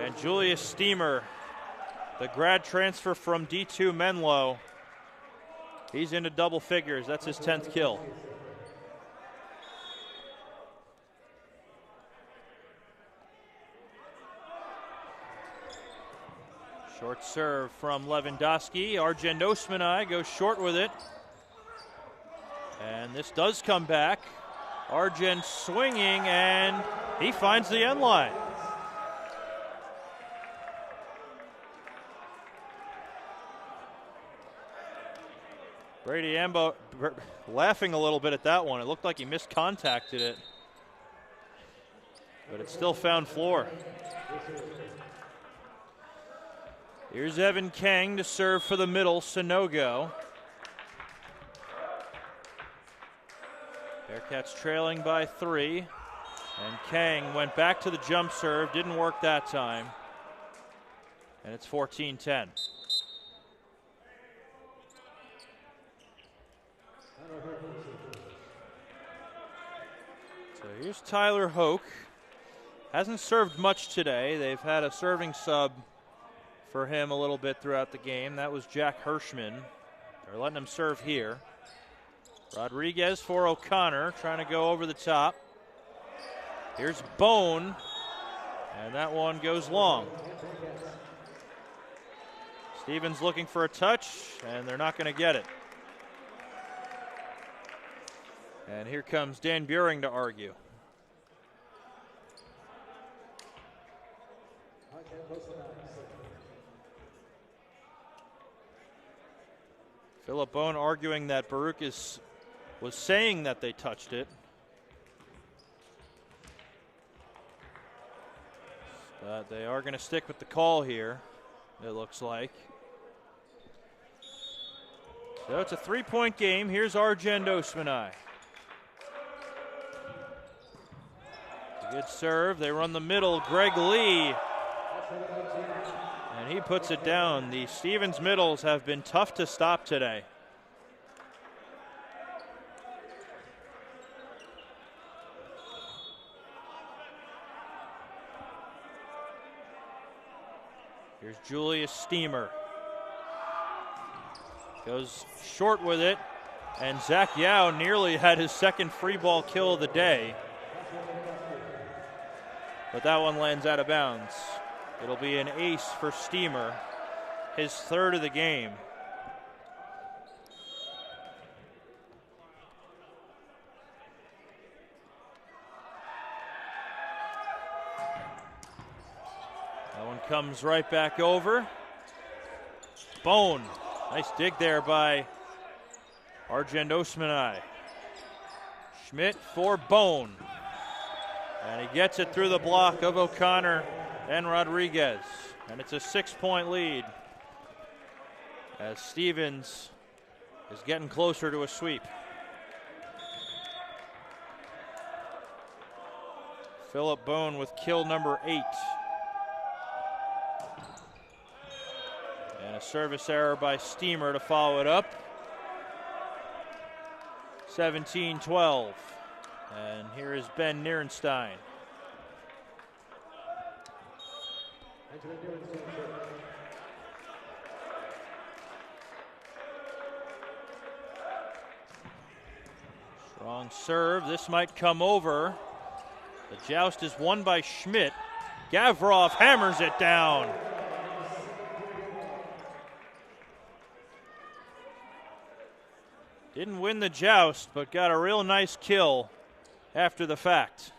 And Julius Steamer, the grad transfer from D2 Menlo, he's into double figures. That's his 10th kill. Short serve from Lewandowski. Arjen Osmanai goes short with it. And this does come back. Arjen swinging, and he finds the end line. Brady Ambo laughing a little bit at that one. It looked like he miscontacted it, but it still found floor. Here's Evan Kang to serve for the middle, Sanogo. Bearcats trailing by 3, and Kang went back to the jump serve, didn't work that time, and it's 14-10. So here's Tyler Hoke. Hasn't served much today. They've had a serving sub for him a little bit throughout the game. That was Jack Hirschman. They're letting him serve here. Rodriguez for O'Connor, trying to go over the top. Here's Bone, and that one goes long. Stevens looking for a touch, and they're not going to get it. And here comes Dan Buring to argue. Philip Bone arguing that Baruch was saying that they touched it. But they are going to stick with the call here, it looks like. So it's a 3-point game. Here's Arjen Osmanai. Good serve. They run the middle. Greg Lee. And he puts it down. The Stevens middles have been tough to stop today. Here's Julius Steamer. Goes short with it. And Zach Yao nearly had his second free ball kill of the day. But that one lands out of bounds. It'll be an ace for Steamer, his third of the game. That one comes right back over. Bone, nice dig there by Arjen Osmanai. Schmidt for Bone. And he gets it through the block of O'Connor and Rodriguez. And it's a 6-point lead as Stevens is getting closer to a sweep. Philip Bone with kill number 8. And a service error by Steamer to follow it up. 17-12. And here is Ben Nirenstein. Strong serve. This might come over. The joust is won by Schmidt. Gavroff hammers it down. Didn't win the joust, but got a real nice kill after the fact.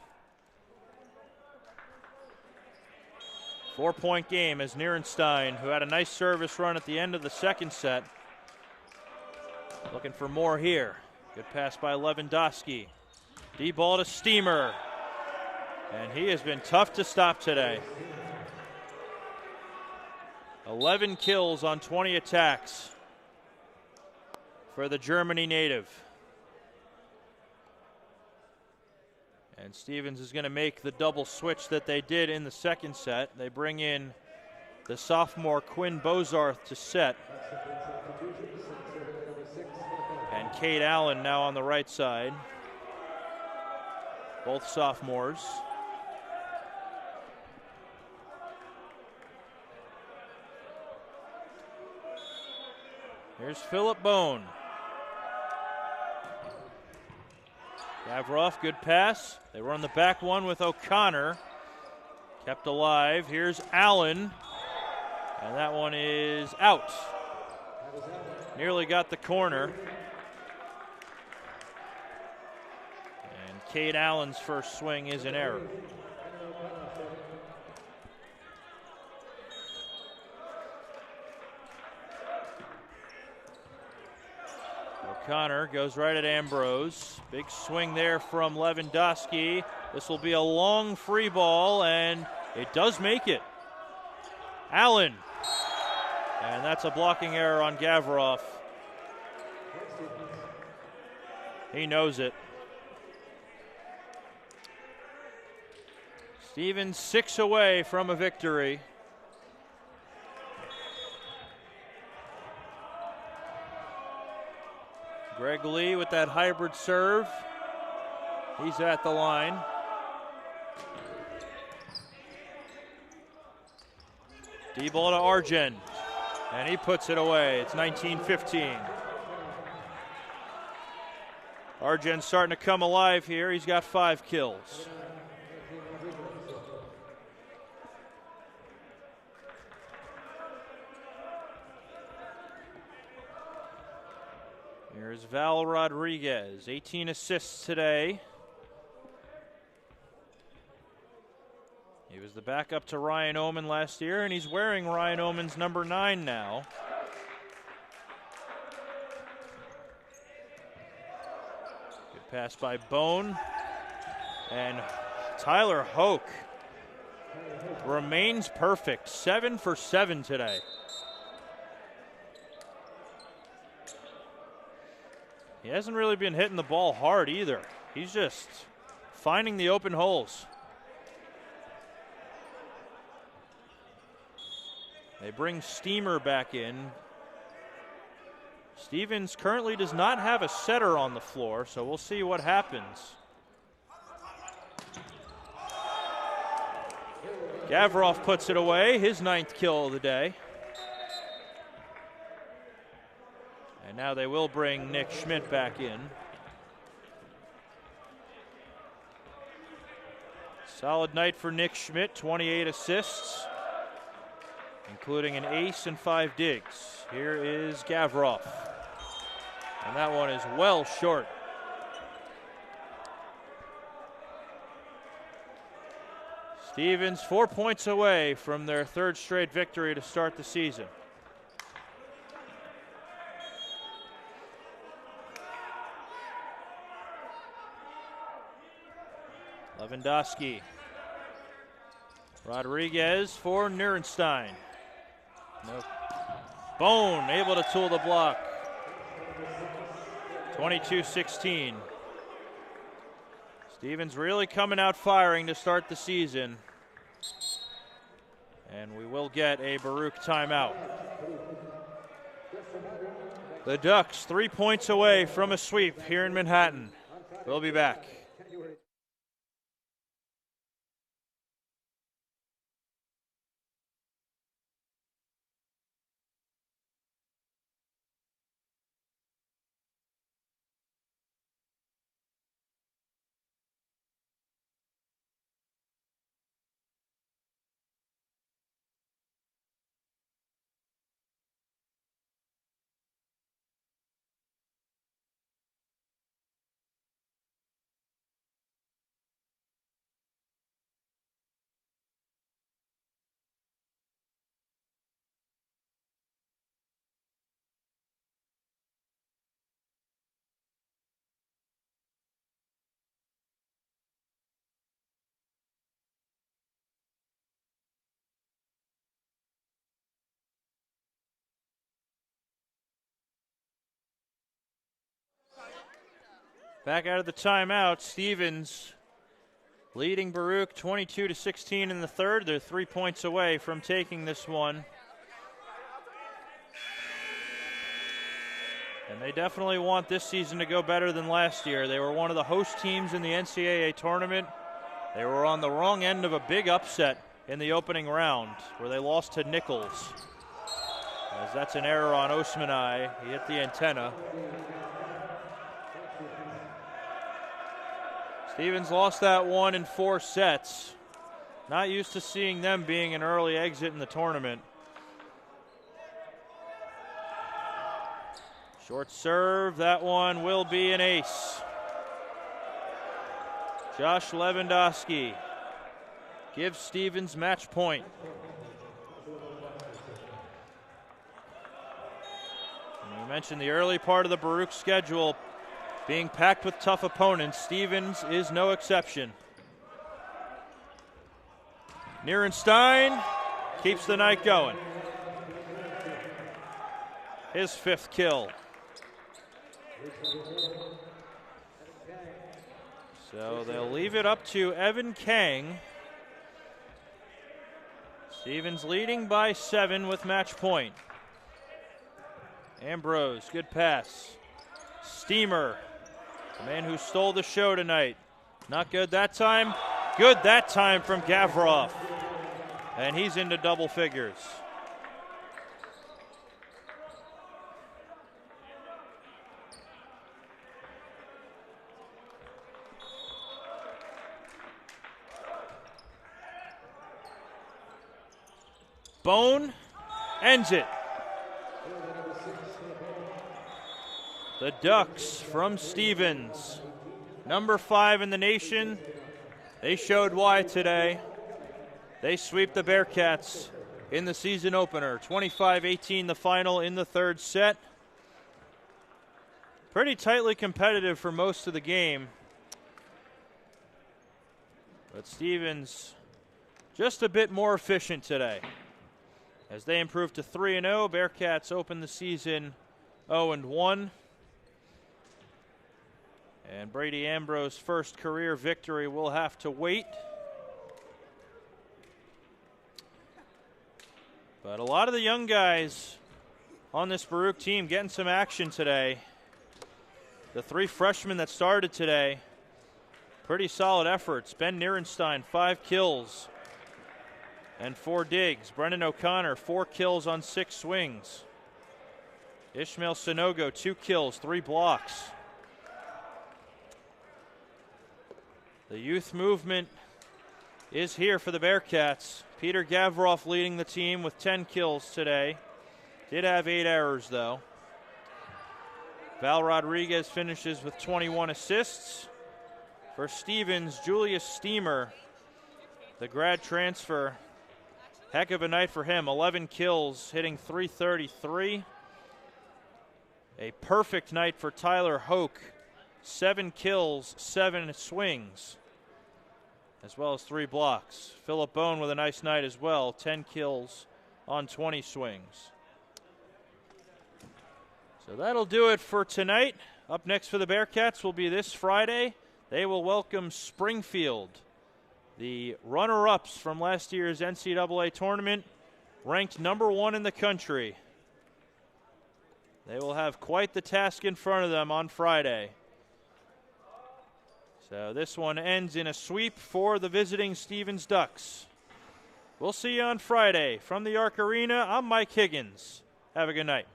4-point game as Nirenstein, who had a nice service run at the end of the second set, looking for more here. Good pass by Lewandowski. D-ball to Steamer. And he has been tough to stop today. 11 kills on 20 attacks for the Germany native. And Stevens is going to make the double switch that they did in the second set. They bring in the sophomore Quinn Bozarth to set. And Kate Allen now on the right side. Both sophomores. Here's Philip Bone. Gavroff, good pass. They run the back one with O'Connor. Kept alive. Here's Allen. And that one is out. Nearly got the corner. And Kate Allen's first swing is an error. O'Connor goes right at Ambrose. Big swing there from Lewandowski. This will be a long free ball, and it does make it. Allen. And that's a blocking error on Gavroff. He knows it. Stevens 6 away from a victory. Greg Lee with that hybrid serve. He's at the line. D-ball to Argent, and he puts it away. It's 19-15. Argent's starting to come alive here. He's got 5 kills. Here's Val Rodriguez, 18 assists today. He was the backup to Ryan Oman last year, and he's wearing Ryan Oman's number 9 now. Good pass by Bone. And Tyler Hoke remains perfect, 7 for 7 today. He hasn't really been hitting the ball hard either. He's just finding the open holes. They bring Steamer back in. Stevens currently does not have a setter on the floor, so we'll see what happens. Gavroff puts it away, his 9th kill of the day. And now they will bring Nick Schmidt back in. Solid night for Nick Schmidt, 28 assists, including an ace and 5 digs. Here is Gavroff. And that one is well short. Stevens 4 points away from their 3rd straight victory to start the season. Lewandowski. Rodriguez for Nirenstein. Nope. Bone able to tool the block. 22-16. Stevens really coming out firing to start the season. And we will get a Baruch timeout. The Ducks 3 points away from a sweep here in Manhattan. We'll be back. Back out of the timeout, Stevens leading Baruch 22-16 in the 3rd. They're 3 points away from taking this one. And they definitely want this season to go better than last year. They were one of the host teams in the NCAA tournament. They were on the wrong end of a big upset in the opening round where they lost to Nichols. As that's an error on Osmanai. He hit the antenna. Stevens lost that one in 4 sets. Not used to seeing them being an early exit in the tournament. Short serve, that one will be an ace. Josh Lewandowski gives Stevens match point. And we mentioned the early part of the Baruch schedule being packed with tough opponents. Stevens is no exception. Nirenstein keeps the night going. His 5th kill. So they'll leave it up to Evan Kang. Stevens leading by 7 with match point. Ambrose, good pass. Steamer, the man who stole the show tonight. Not good that time. Good that time from Gavroff. And he's into double figures. Bone ends it. The Ducks from Stevens, number 5 in the nation. They showed why today. They sweep the Bearcats in the season opener. 25-18 the final in the 3rd set. Pretty tightly competitive for most of the game. But Stevens just a bit more efficient today. As they improve to 3-0, Bearcats open the season 0-1. And Brady Ambrose's first career victory will have to wait. But a lot of the young guys on this Baruch team getting some action today. The 3 freshmen that started today, pretty solid efforts. Ben Nirenstein, 5 kills and 4 digs. Brendan O'Connor, 4 kills on 6 swings. Ismael Sanogo, 2 kills, 3 blocks. The youth movement is here for the Bearcats. Peter Gavroff leading the team with 10 kills today. Did have 8 errors, though. Val Rodriguez finishes with 21 assists. For Stevens, Julius Steamer, the grad transfer. Heck of a night for him. 11 kills, hitting .333. A perfect night for Tyler Hoke. 7 kills, 7 swings, as well as 3 blocks. Philip Bone with a nice night as well. 10 kills on 20 swings. So that'll do it for tonight. Up next for the Bearcats will be this Friday. They will welcome Springfield, the runner-ups from last year's NCAA tournament, ranked number 1 in the country. They will have quite the task in front of them on Friday. So this one ends in a sweep for the visiting Stevens Ducks. We'll see you on Friday. From the Arc Arena, I'm Mike Higgins. Have a good night.